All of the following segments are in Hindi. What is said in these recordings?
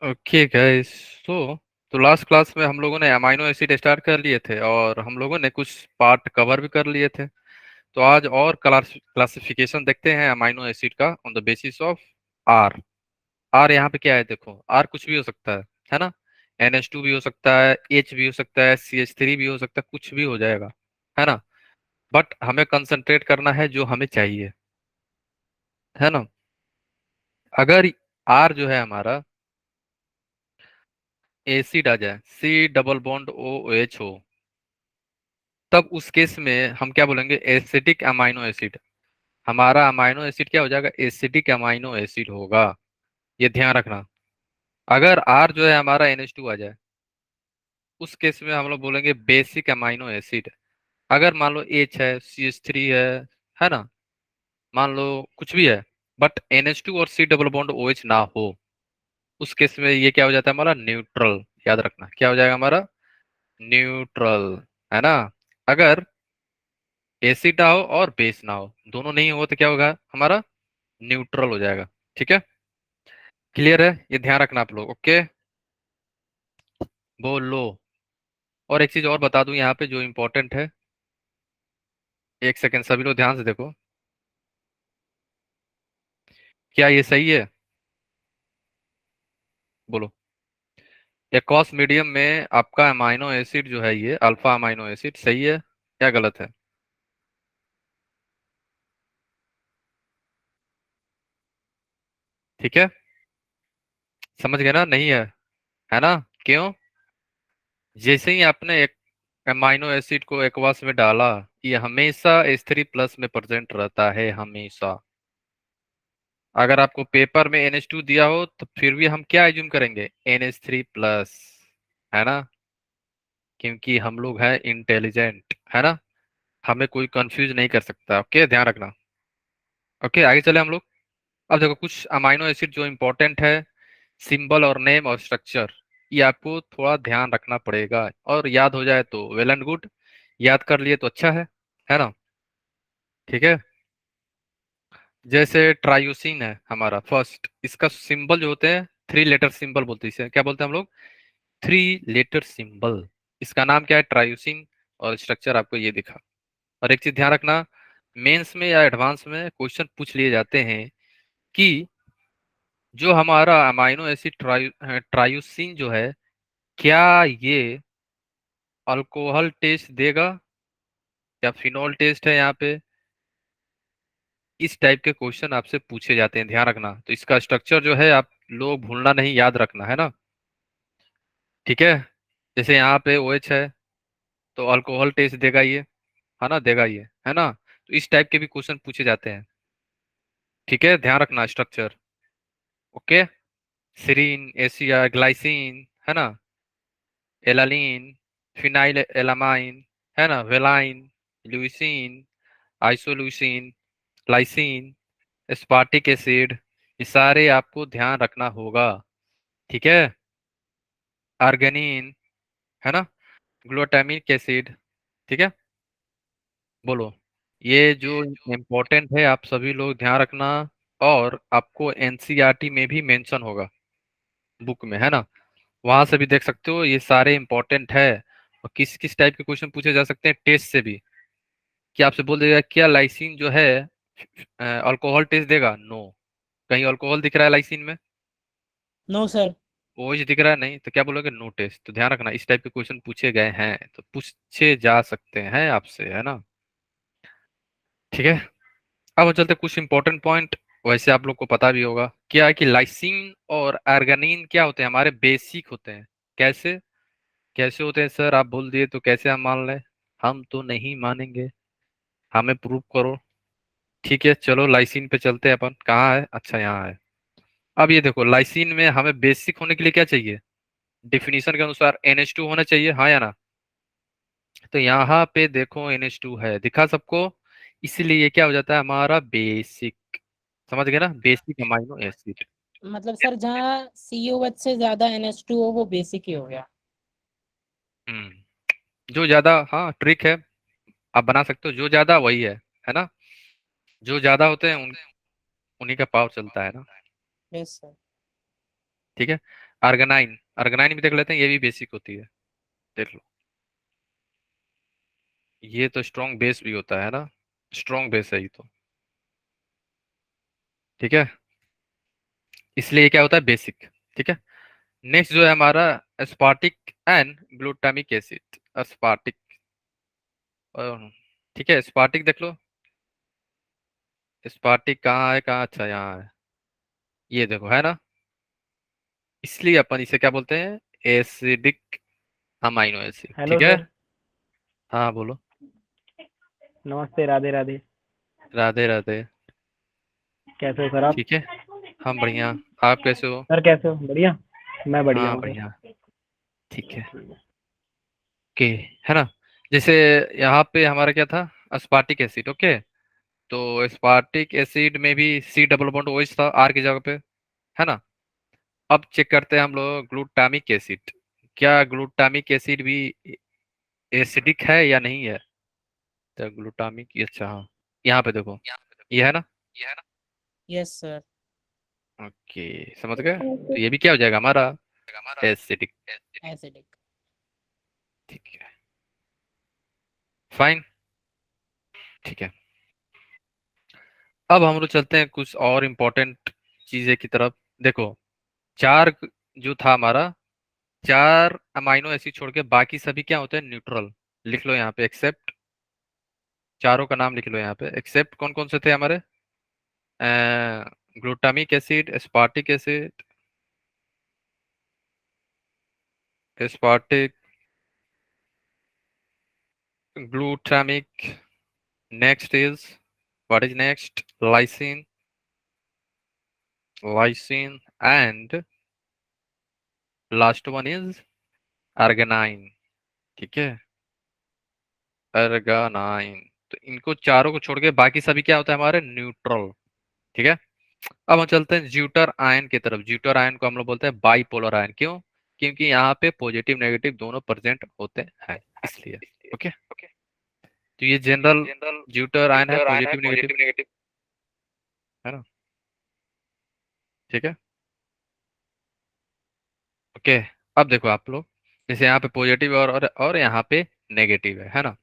Okay guys. सो तो लास्ट क्लास में हम लोगों ने अमाइनो एसिड स्टार्ट कर लिए थे और हम लोगों ने कुछ पार्ट कवर भी कर लिए थे। तो आज और क्लासिफिकेशन देखते हैं अमाइनो एसिड का on the basis of R. R यहाँ पे क्या है, देखो आर कुछ भी हो सकता है ना। NH2 भी हो सकता है, H भी हो सकता है, CH3 भी हो सकता है, कुछ भी हो जाएगा, है ना। बट हमें कंसंट्रेट करना है जो हमें चाहिए, है ना। अगर आर जो है हमारा एसिड आ जाए, C डबल बॉन्ड OH हो, तब उस केस में हम क्या बोलेंगे, एसिडिक अमाइनो एसिड। हमारा अमाइनो एसिड क्या हो जाएगा, एसिडिक अमाइनो एसिड होगा। ये ध्यान रखना। अगर आर जो है हमारा NH2 आ जाए, उस केस में हम लोग बोलेंगे बेसिक अमाइनो एसिड। अगर मान लो H है, CH3 है ना, मान लो कुछ भी है, बट NH2 और C डबल बॉन्ड OH ना हो, उस केस में ये क्या हो जाता है हमारा, न्यूट्रल। याद रखना क्या हो जाएगा हमारा, न्यूट्रल, है ना। अगर एसिड ना हो और बेस ना हो, दोनों नहीं हो, तो क्या होगा हमारा, न्यूट्रल हो जाएगा। ठीक है, क्लियर है, ये ध्यान रखना आप लोग। ओके, बोलो। और एक चीज और बता दूं यहाँ पे जो इम्पोर्टेंट है, एक सेकंड सभी लोग ध्यान से देखो। क्या ये सही है, बोलो। एक्वस मीडियम में आपका अमाइनो एसिड जो है, ये अल्फा अमाइनो एसिड सही है या गलत है? ठीक है, समझ गए ना, नहीं है ना। क्यों? जैसे ही आपने एक अमाइनो एसिड को एक्वस में डाला, ये हमेशा H3+ में प्रेजेंट रहता है, हमेशा। अगर आपको पेपर में NH2 दिया हो, तो फिर भी हम क्या एज्यूम करेंगे, NH3+, है ना। क्योंकि हम लोग हैं इंटेलिजेंट, है ना। हमें कोई कंफ्यूज नहीं कर सकता। ओके, ध्यान रखना। ओके, आगे चले हम लोग। अब देखो कुछ अमाइनो एसिड जो इंपॉर्टेंट है, सिंबल और नेम और स्ट्रक्चर, ये आपको थोड़ा ध्यान रखना पड़ेगा। और याद हो जाए तो वेल एंड गुड, याद कर लिए तो अच्छा है ना। ठीक है, जैसे ट्रायोसिन है हमारा फर्स्ट, इसका सिंबल जो होते हैं 3 लेटर सिंबल बोलते हैं, इसे क्या बोलते हैं हम लोग, 3 लेटर सिंबल। इसका नाम क्या है, ट्रायोसिन। और स्ट्रक्चर आपको ये दिखा। और एक चीज ध्यान रखना, मेंस में या एडवांस में क्वेश्चन पूछ लिए जाते हैं कि जो हमारा अमाइनो एसिड ट्रायोसिन जो है, क्या ये अल्कोहल टेस्ट देगा या फिनॉल टेस्ट है यहाँ पे। इस टाइप के क्वेश्चन आपसे पूछे जाते हैं, ध्यान रखना। तो इसका स्ट्रक्चर जो है आप लोग भूलना नहीं, याद रखना, है ना। ठीक है, जैसे यहाँ पे OH है, तो अल्कोहल टेस्ट देगा ये, है ना, देगा ये, है ना। तो इस टाइप के भी क्वेश्चन पूछे जाते हैं। ठीक है, ध्यान रखना स्ट्रक्चर। ओके, सीरीन, एसिया, ग्लाइसिन, है ना, एलालीन, फिनाइल एलामाइन, है ना, valine, leucine, isoleucine, lysine, aspartic acid, ये सारे आपको ध्यान रखना होगा। ठीक है, आर्गेनिन, है ना, ग्लूटामिक एसिड। ठीक है, बोलो। ये जो इम्पोर्टेंट है, आप सभी लोग ध्यान रखना। और आपको NCERT में भी मेंशन होगा, बुक में, है ना। वहां से भी देख सकते हो, ये सारे इंपॉर्टेंट है। और किस किस टाइप के क्वेश्चन पूछे जा सकते हैं टेस्ट से भी। क्या आपसे बोल देगा क्या लाइसिन जो है अल्कोहल टेस्ट देगा, नो। कहीं अल्कोहल दिख रहा है लाइसिन में? No sir. OH दिख रहा है, नहीं, तो क्या बोलोगे, नो टेस्ट। तो ध्यान रखना, इस टाइप के क्वेश्चन पूछे गए हैं, तो पूछे जा सकते हैं आपसे, है ना। ठीक है, अब हम चलते कुछ इंपॉर्टेंट पॉइंट। वैसे आप लोग को पता भी होगा क्या है कि लाइसिन और आर्गेनिन क्या होते हैं, हमारे बेसिक होते हैं। कैसे कैसे होते हैं सर, आप बोल दिए तो कैसे हम मान लें? हम तो नहीं मानेंगे, हमें प्रूव करो। ठीक है, चलो लाइसिन पे चलते हैं अपन। कहाँ है, अच्छा यहाँ है। अब ये देखो, लाइसिन में हमें बेसिक होने के लिए क्या चाहिए, डिफिनीशन के अनुसार NH2 होना चाहिए, हाँ या ना। तो यहाँ पे देखो NH2 है, दिखा सबको। इसीलिए ये क्या हो जाता है हमारा बेसिक। समझ गए ना, बेसिक अमाइनो एसिड। मतलब सर जहाँ COH से ज्यादा NH2 हो वो बेसिक ही हो गया। जो ज्यादा, हाँ ट्रिक है, आप बना सकते हो, जो ज्यादा वही है ना। जो ज्यादा होते हैं उन्हीं का पावर चलता है ना। Yes sir. ठीक है, आर्गेनाइन, आर्गेनाइन भी देख लेते हैं, ये भी बेसिक होती है, देख लो। ये तो स्ट्रॉन्ग बेस भी होता है ना, स्ट्रॉन्ग बेस है ये तो, ठीक है, इसलिए ये क्या होता है, बेसिक। ठीक है, नेक्स्ट जो है हमारा aspartic and glutamic acid, aspartic, ठीक है, एस्पार्टिक देख लो, एस्पार्टिक कहाँ है, कहाँ, अच्छा यहाँ है, ये देखो है ना, इसलिए अपन इसे क्या बोलते हैं, एसिडिक अमाइनो एसिड, हेलो ठीक है। सर। हाँ बोलो। नमस्ते, राधे राधे। राधे राधे। कैसे हो सर आप? ठीक है, हम बढ़िया, आप कैसे हो? सर कैसे हो? बढ़िया। मैं बढ़िया हाँ हूँ बढ़िया, सर। ठीक है, ओके, है ना। जैसे यहाँ पे हमारा क्या था, अस्पार्टिक एसिड, ओके, तो एस्पार्टिक एसिड में भी सी डबल बॉन्ड OH था आर की जगह पे, है ना। अब चेक करते हैं हम लोग ग्लूटामिक एसिड, क्या ग्लूटामिक एसिड भी एसिडिक है या नहीं है, तो ग्लूटामिक, अच्छा हाँ, यहाँ पे देखो, ये है ना, यस सर। ओके, समझ गए, तो ये भी क्या हो जाएगा हमारा, एसिडिक, एसिडिक। ठीक है, फाइन, ठीक है। अब हम लोग चलते हैं कुछ और इम्पोर्टेंट चीजें की तरफ, देखो, चार जो था हमारा, चार अमाइनो एसिड छोड़ के बाकी सभी क्या होते हैं, न्यूट्रल, लिख लो यहाँ पे, एक्सेप्ट, चारों का नाम लिख लो यहाँ पे, एक्सेप्ट कौन कौन से थे हमारे, glutamic acid, aspartic acid, aspartic, glutamic, next is, what is next, lysine, lysine, and last one is arginine, ठीक है, अर्गेनाइन। तो इनको चारों को छोड़ के बाकी सभी क्या होता है हमारे, न्यूट्रल, ठीक है। अब हम चलते हैं ज्यूटर आयन की तरफ, ज्यूटर आयन को हम लोग बोलते हैं बाईपोलर आयन, क्यों, क्योंकि यहाँ पे पॉजिटिव नेगेटिव दोनों प्रेजेंट होते हैं, इसलिए, ओके। तो ये जनरल ज्यूटर आयन है, पॉजिटिव नेगेटिव, है ना, ठीक है, ओके। अब देखो आप लोग, जैसे यहाँ पे पॉजिटिव और यहाँ पे नेगेटिव है ना,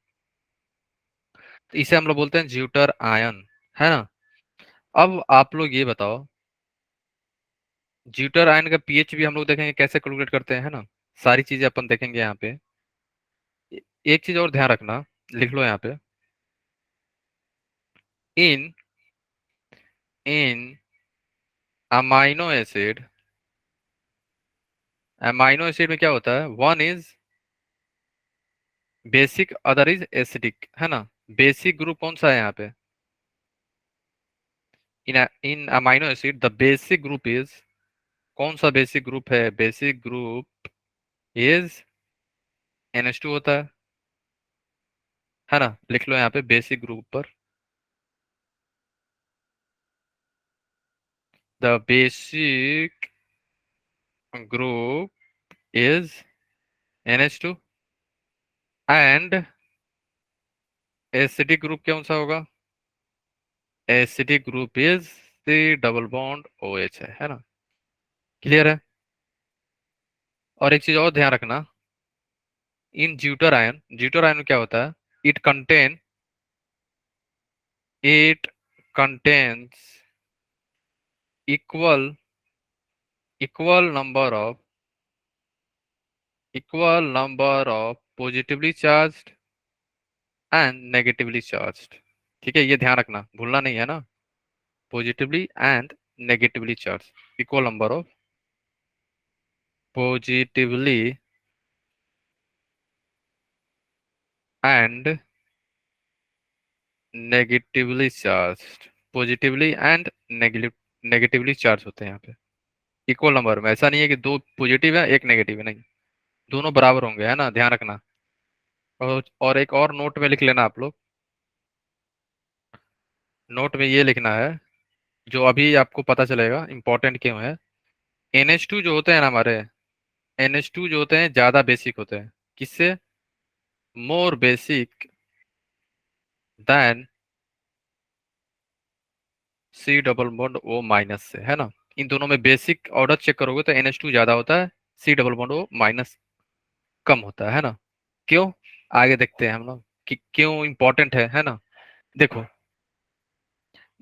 तो इसे हम लोग बोलते हैं ज्यूटर आयन, है ना। अब आप लोग ये बताओ, ज्यूटर आयन का पीएच भी हम लोग देखेंगे कैसे कैलकुलेट करते हैं, है ना, सारी चीजें अपन देखेंगे यहाँ पे। एक चीज और ध्यान रखना, लिख लो यहाँ पे, इन इन अमाइनो एसिड, अमाइनो एसिड में क्या होता है, one is basic, other is acidic, है ना। बेसिक ग्रुप कौन सा है यहाँ पे, इन इन amino acid the basic group is, कौन सा बेसिक ग्रुप है, बेसिक ग्रुप इज NH2 होता है ना, लिख लो यहाँ पे बेसिक ग्रुप पर, the basic group is NH2, and acidic group कौन सा होगा, acidic group is C double bond OH है ना, क्लियर है। और एक चीज और ध्यान रखना, इन ज्यूटर आयन में क्या होता है, it contain it contains equal equal number of positively charged and negatively charged, ठीक है, ये ध्यान रखना, भूलना नहीं है ना, positively and negatively charge, equal number of positively and negatively charged, positively and negatively charge होते हैं यहाँ पे, इक्वल नंबर में, ऐसा नहीं है कि दो पॉजिटिव है एक नेगेटिव है, नहीं, दोनों बराबर होंगे, है ना, ध्यान रखना। और एक और नोट में लिख लेना आप लोग, नोट में ये लिखना है, जो अभी आपको पता चलेगा इंपॉर्टेंट क्यों है, NH2 जो होते हैं ना हमारे, NH2 जो होते हैं ज्यादा बेसिक होते हैं, किससे, more basic than C double bond O minus से, है ना। इन दोनों में बेसिक ऑर्डर चेक करोगे तो NH2 ज्यादा होता है, C double bond O minus कम होता है ना। क्यों, आगे देखते हैं हम लोग कि क्यों इंपॉर्टेंट है ना। देखो,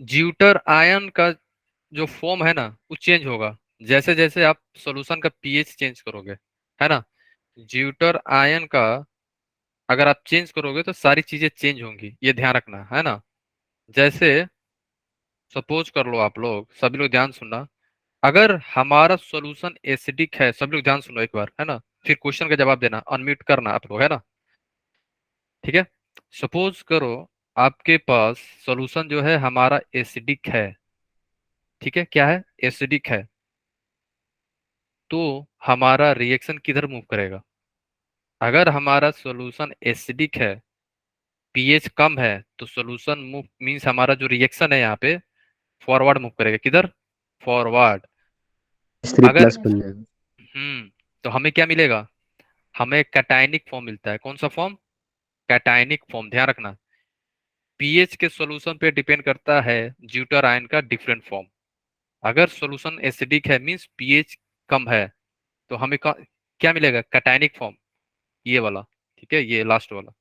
ज्यूटर आयन का जो फॉर्म है ना वो चेंज होगा जैसे जैसे आप सॉल्यूशन का पीएच चेंज करोगे, है ना। ज्यूटर आयन का अगर आप चेंज करोगे तो सारी चीजें चेंज होंगी, ये ध्यान रखना है ना। जैसे सपोज कर लो, आप लोग सभी लोग ध्यान सुनना, अगर हमारा सॉल्यूशन एसिडिक है, सभी लोग ध्यान सुनो एक बार, है ना। फिर क्वेश्चन का जवाब देना, अनम्यूट करना आप लोग, है ना। ठीक है, सपोज करो आपके पास सॉल्यूशन जो है हमारा एसिडिक है। ठीक है, क्या है, एसिडिक है। तो हमारा रिएक्शन किधर मूव करेगा। अगर हमारा सॉल्यूशन एसिडिक है, पीएच कम है, तो सॉल्यूशन मूव मींस हमारा जो रिएक्शन है यहाँ पे फॉरवर्ड मूव करेगा, किधर, फॉरवर्ड। थ्री अगर प्लस बन जाएगा। तो हमें क्या मिलेगा, हमें कैटायनिक फॉर्म मिलता है। कौन सा फॉर्म, कैटायनिक फॉर्म, ध्यान रखना। पीएच के सॉल्यूशन पे डिपेंड करता है ज्यूटर आयन का डिफरेंट फॉर्म। अगर सॉल्यूशन एसिडिक है मींस पीएच कम है, तो हमें क्या मिलेगा, कैटायनिक फॉर्म, ये वाला। ठीक है, ये लास्ट वाला।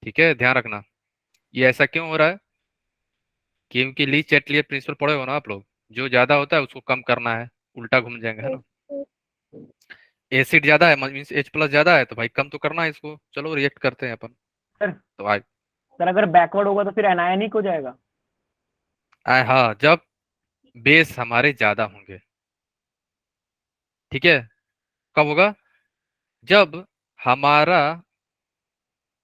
ठीक है, ध्यान रखना। ये ऐसा क्यों हो रहा है, क्योंकि ली चैटलियर प्रिंसिपल पढ़े हो ना आप लोग, जो ज्यादा होता है उसको कम करना है, उल्टा घूम जाएंगे, है ना। एसिड ज्यादा है मींस एच प्लस ज्यादा है, तो भाई कम तो करना है इसको, चलो रिएक्ट करते हैं अपन। सर तो आए, सर अगर बैकवर्ड होगा तो फिर एनायनिक हो जाएगा। हाँ, जब बेस हमारे ज्यादा होंगे। ठीक है, कब होगा, जब हमारा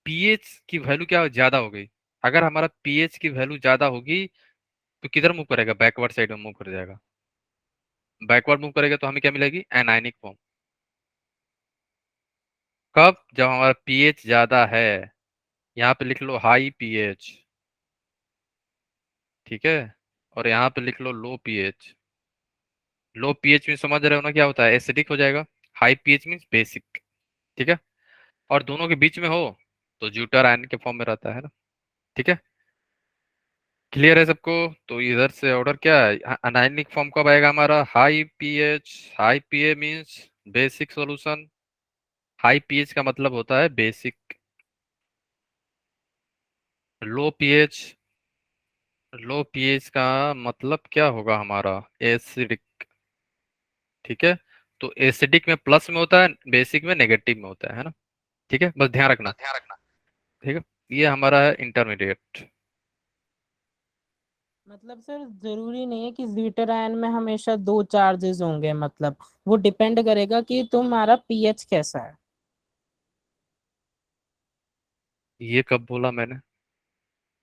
पीएच की वैल्यू क्या ज्यादा हो गई। अगर हमारा पीएच की वैल्यू ज्यादा होगी तो किधर मूव करेगा, बैकवर्ड साइड में मूव कर जाएगा। बैकवर्ड मूव करेगा तो हमें क्या मिलेगी, एनायनिक फॉर्म। कब, जब हमारा पीएच ज्यादा है। यहाँ पे लिख लो हाई पीएच। ठीक है, और यहाँ पे लिख लो लो पीएच। लो पीएच में समझ रहे हो ना क्या होता है, एसिडिक हो जाएगा। High pH means basic. ठीक है, और दोनों के बीच में हो तो ज्यूटर आयन के फॉर्म में रहता है ना। ठीक है, क्लियर है सबको। तो इधर से ऑर्डर क्या है, अनायनिक फॉर्म कब आएगा हमारा, high pH. High pH means basic solution. High pH का मतलब होता है basic. Low pH, low pH का मतलब क्या होगा हमारा, एसिडिक। ठीक है, तो एसिडिक में प्लस में होता है, बेसिक में नेगेटिव में होता है ना। ठीक है, बस ध्यान रखना। ठीक है, ये हमारा है इंटरमीडिएट। मतलब सर जरूरी नहीं है कि ज्यूटर आयन में हमेशा दो चार्जेस होंगे, मतलब वो डिपेंड करेगा कि तुम्हारा पीएच कैसा है। ये कब बोला मैंने,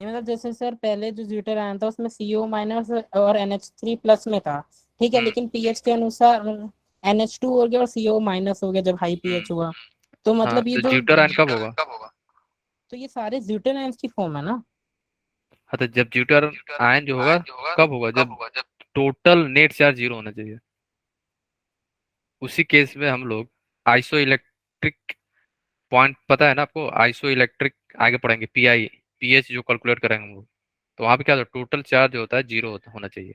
ये मतलब जैसे सर पहले जो ज्यूटर आयन था उसमें सीओ माइनस और NH3 प्लस में था, ठीक है, हम्म लेकिन पीएच के अनुसार NH2 हो गया और सीओ माइनस हो गया जब हाई हम्म पीएच हुआ। तो हाँ, मतलब ये तो जो, ज्यूटर आयन कब होगा। तो ये सारे ज्यूटर आयंस की फॉर्म है ना। हाँ, तो जब ज्यूटर आयन जो होगा कब होगा, जब टोटल नेट चार्ज जीरो होना चाहिए। उसी केस में हम लोग आइसो इलेक्ट्रिक पॉइंट, पता है ना आपको, आइसो इलेक्ट्रिक आगे पढ़ेंगे, पीआई, पीएच जो कैलकुलेट करेंगे हम लोग। तो वहां पे क्या होता है, टोटल चार्ज होता है जीरो होना चाहिए।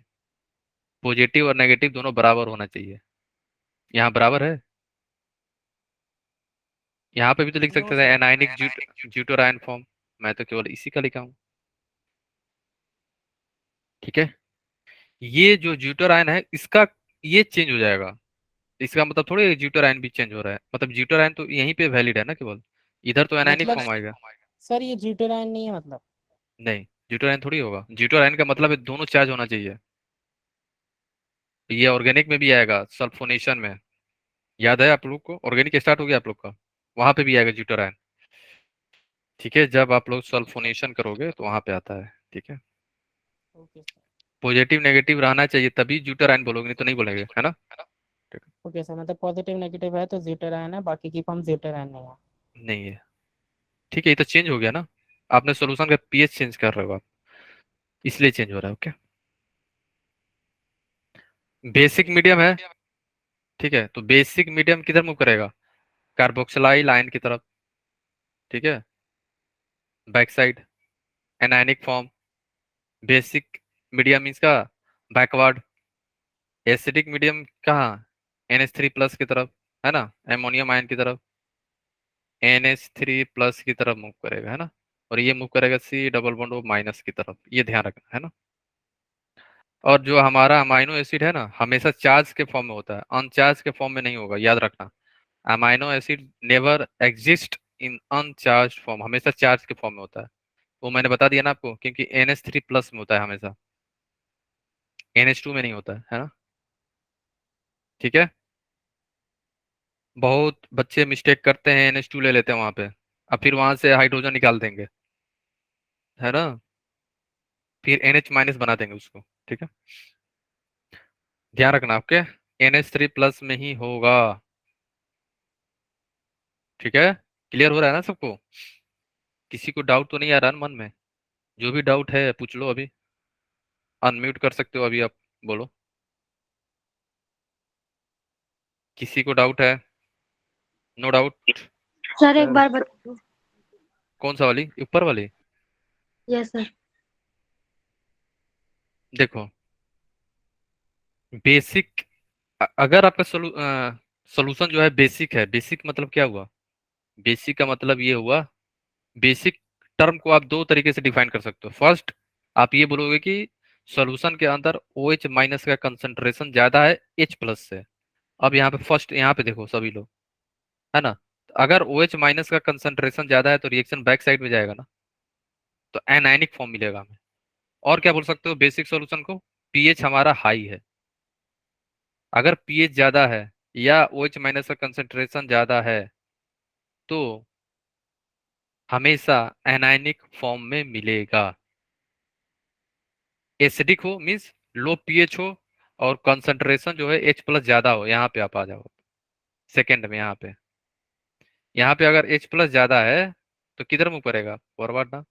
पॉजिटिव और नेगेटिव दोनों बराबर होना चाहिए। यहाँ बराबर है। यहाँ पे भी तो लिख नो सकते थे sir. Anionic zwitter ion form. मैं तो केवल इसी का लिखा हूँ। ठीक है, ये जो ज्यूटर आयन है इसका ये चेंज हो जाएगा। इसका मतलब थोड़ी ज्यूटर आयन भी चेंज हो रहा है, मतलब ज्यूटर आयन तो यहीं पे वैलिड है ना केवल, इधर तो एनायनिक मतलब फॉर्म आएगा। सर ये ज्यूटर आयन नहीं है मतलब। नहीं, ज्यूटर आयन थोड़ी होगा, ज्यूटर आयन का मतलब है दोनों चार्ज होना चाहिए। ये ऑर्गेनिक में भी आएगा, सल्फोनेशन में। याद है आप लोग को, ऑर्गेनिक स्टार्ट हो गया आप लोग का, वहां पे भी आएगा ज्यूटर आयन। ठीक है, जब आप लोग सल्फोनेशन करोगे तो वहां पे आता है। ठीक है, ओके सर। पॉजिटिव नेगेटिव रहना चाहिए तभी ज्यूटर आयन बोलोगे, नहीं तो नहीं बोलेंगे, है ना। ठीक ओके सर, मतलब पॉजिटिव नेगेटिव है तो ज्यूटर आयन है, बाकी की फॉर्म ज्यूटर आयन नहीं है। है, नहीं है। ठीक है, ये तो चेंज हो गया ना, आपने सोल्यूशन का पीएच चेंज कर रहे हो आप, इसलिए चेंज हो रहा है। ओके, बेसिक मीडियम है। ठीक है, तो बेसिक मीडियम किधर मूव करेगा, कार्बोक्सिलाइल आयन की तरफ। ठीक है, back side, anionic form. Basic medium means का बैकवर्ड। एसिडिक मीडियम कहाँ, NH3+ की तरफ, है ना, एमोनियम आयन की तरफ, NH3+ की तरफ मूव करेगा, है ना, और ये मूव करेगा C डबल बॉन्ड O- की तरफ, ये ध्यान रखना है ना। और जो हमारा अमाइनो एसिड है ना, हमेशा चार्ज के फॉर्म में होता है, अनचार्ज के फॉर्म में नहीं होगा, याद रखना। Amino acid never exist in अनचार्ज form, हमेशा चार्ज के फॉर्म में होता है। वो मैंने बता दिया ना आपको, क्योंकि NH3+ में होता है हमेशा, NH2 में नहीं होता है ना। ठीक है। बहुत बच्चे मिस्टेक करते हैं, NH2 ले लेते हैं वहां पे, अब फिर वहां से हाइड्रोजन निकाल देंगे, है ना, फिर NH- बना देंगे उसको। ठीक है, ध्यान रखना आपके, NH3+ में ही होगा। ठीक है, क्लियर हो रहा है ना सबको? किसी को डाउट तो नहीं आ रहा ना मन में? जो भी डाउट है पूछ लो अभी, अनम्यूट कर सकते हो अभी आप, बोलो। किसी को डाउट है? No doubt? सर एक सर बार बता। कौन सा वाली, ऊपर वाली? Yes sir. देखो, बेसिक, अगर आपका सोल्यूशन जो है बेसिक है, बेसिक मतलब क्या हुआ? बेसिक का मतलब ये हुआ, बेसिक टर्म को आप दो तरीके से डिफाइन कर सकते हो। फर्स्ट, आप ये बोलोगे कि सॉल्यूशन के अंदर OH- का कंसंट्रेशन ज्यादा है H+ से। अब यहाँ पे फर्स्ट, यहाँ पे देखो सभी लोग, है ना, अगर OH- का कंसंट्रेशन ज्यादा है तो रिएक्शन बैक साइड में जाएगा ना, तो एनायनिक फॉर्म मिलेगा हमें। और क्या बोल सकते हो बेसिक सॉल्यूशन को? पीएच हमारा हाई है। अगर पीएच ज्यादा है या OH- का कंसंट्रेशन ज्यादा है तो हमेशा एनायनिक फॉर्म में मिलेगा। एसिडिक हो मीन्स लो पीएच हो, और कंसंट्रेशन जो है H+ ज्यादा हो, यहाँ पे आप आ जाओ सेकेंड में। यहाँ पे अगर H+ ज्यादा है तो किधर मूव करेगा? फॉरवर्ड ना।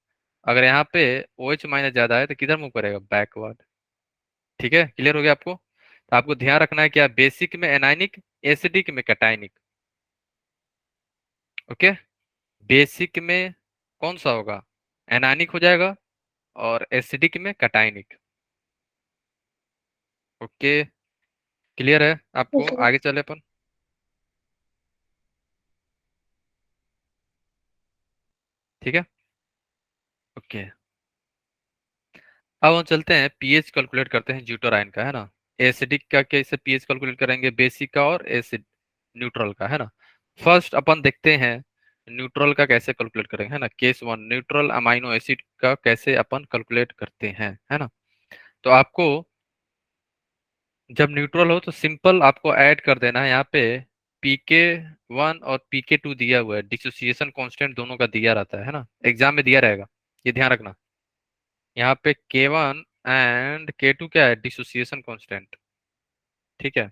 अगर यहाँ पे OH- ज्यादा है तो किधर मूव करेगा? बैकवर्ड। ठीक है, क्लियर हो गया आपको? तो आपको ध्यान रखना है क्या, बेसिक में एनाइनिक, एसिडिक में कैटाइनिक। ओके, बेसिक में कौन सा होगा? एनाइनिक हो जाएगा, और एसिडिक में कैटाइनिक। ओके, क्लियर है आपको? Yes sir. आगे चले अपन। ठीक है, ओके, अब हम चलते हैं पीएच कैलकुलेट करते हैं ज्यूटोराइन का, है ना। एसिडिक का कैसे पीएच कैलकुलेट करेंगे, बेसिक का और एसिड न्यूट्रल का, है ना। फर्स्ट अपन देखते हैं न्यूट्रल का कैसे कैलकुलेट करेंगे, है ना। केस 1, न्यूट्रल अमाइनो एसिड का कैसे अपन कैलकुलेट करते हैं, है ना। तो आपको जब न्यूट्रल हो तो सिंपल आपको ऐड कर देना है यहाँ पे, pk1 और pk2 दिया हुआ है, डिसोसिएशन कांस्टेंट दोनों का दिया रहता है ना, एग्जाम में दिया रहेगा, ये ध्यान रखना। यहाँ पे K1 एंड K2 क्या है? Dissociation constant. ठीक है,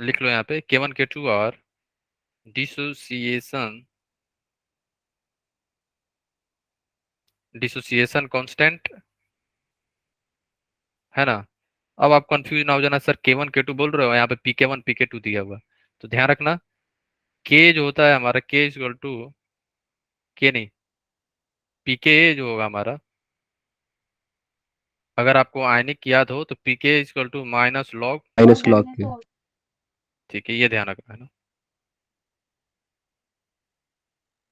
लिख लो यहाँ पे K1 K2 और डिसोसिएशन, डिसोसिएशन कांस्टेंट, है ना। अब आप कंफ्यूज ना हो जाना, सर K1 K2 बोल रहे हो, यहाँ पे pk1 pk2 दिया हुआ है। तो ध्यान रखना, K जो होता है हमारा, K इक्वल टू, K नहीं, pK जो होगा हमारा, अगर आपको आयनिक याद हो तो pK equal to -log। -log के। ठीक है, ये ध्यान रखना है ना।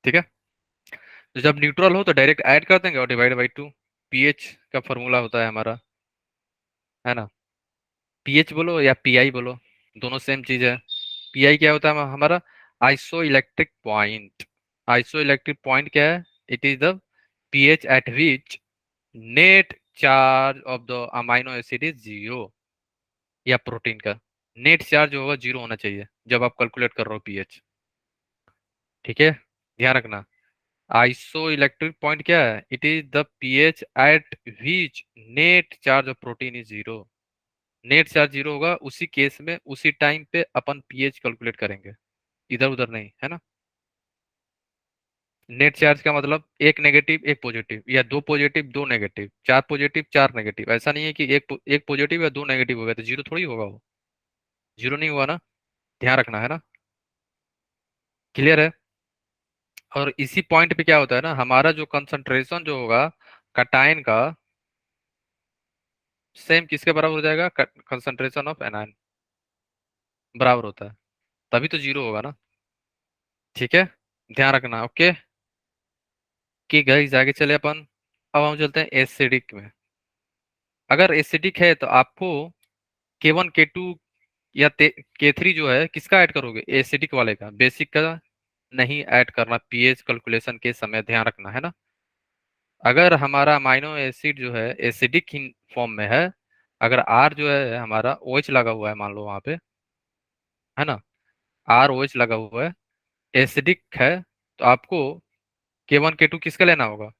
ठीक है, तो जब न्यूट्रल हो तो डायरेक्ट ऐड कर देंगे और डिवाइड बाई 2, पीएच का फॉर्मूला होता है हमारा, है ना। पीएच बोलो या पीआई बोलो, दोनों सेम चीज है। पीआई क्या होता है हमारा? Iso electric point. Iso electric point क्या है? It is the pH eight which net charge of the amino acid is 0, या प्रोटीन का नेट चार्ज होगा 0 होना चाहिए जब आप कैलकुलेट कर रहे हो पीएच। ठीक है, ध्यान रखना, आइसो इलेक्ट्रिक पॉइंट क्या है? It is the pH eight which net charge of protein is 0। Net charge 0 होगा, उसी केस में उसी टाइम पे अपन पीएच कैलकुलेट करेंगे, इधर उधर नहीं, है ना। नेट चार्ज का मतलब एक नेगेटिव एक पॉजिटिव, या दो पॉजिटिव दो नेगेटिव, चार पॉजिटिव चार नेगेटिव। ऐसा नहीं है कि एक पॉजिटिव या दो नेगेटिव हो गया तो 0 थोड़ी होगा वो, 0 नहीं हुआ ना, ध्यान रखना, है ना। क्लियर है? और इसी पॉइंट पे क्या होता है ना, हमारा जो कंसंट्रेशन जो होगा कटायन का, सेम किसके बराबर हो जाएगा? कंसंट्रेशन ऑफ एनायन बराबर होता है, तभी तो जीरो होगा ना। ठीक है, ध्यान रखना। ओके कि गाइस आगे चले अपन। अब हम चलते हैं एसिडिक में। अगर एसिडिक है तो आपको K1 K2 या K3 जो है किसका ऐड करोगे? एसिडिक वाले का, बेसिक का नहीं ऐड करना पीएच कैलकुलेशन के समय, ध्यान रखना है ना। अगर हमारा अमाइनो एसिड जो है एसिडिक फॉर्म में है, अगर आर जो है हमारा OH लगा हुआ है मान लो वहां पे, है ना, आर OH लगा हुआ है, एसिडिक है, तो आपको K1 K2 किसका लेना होगा?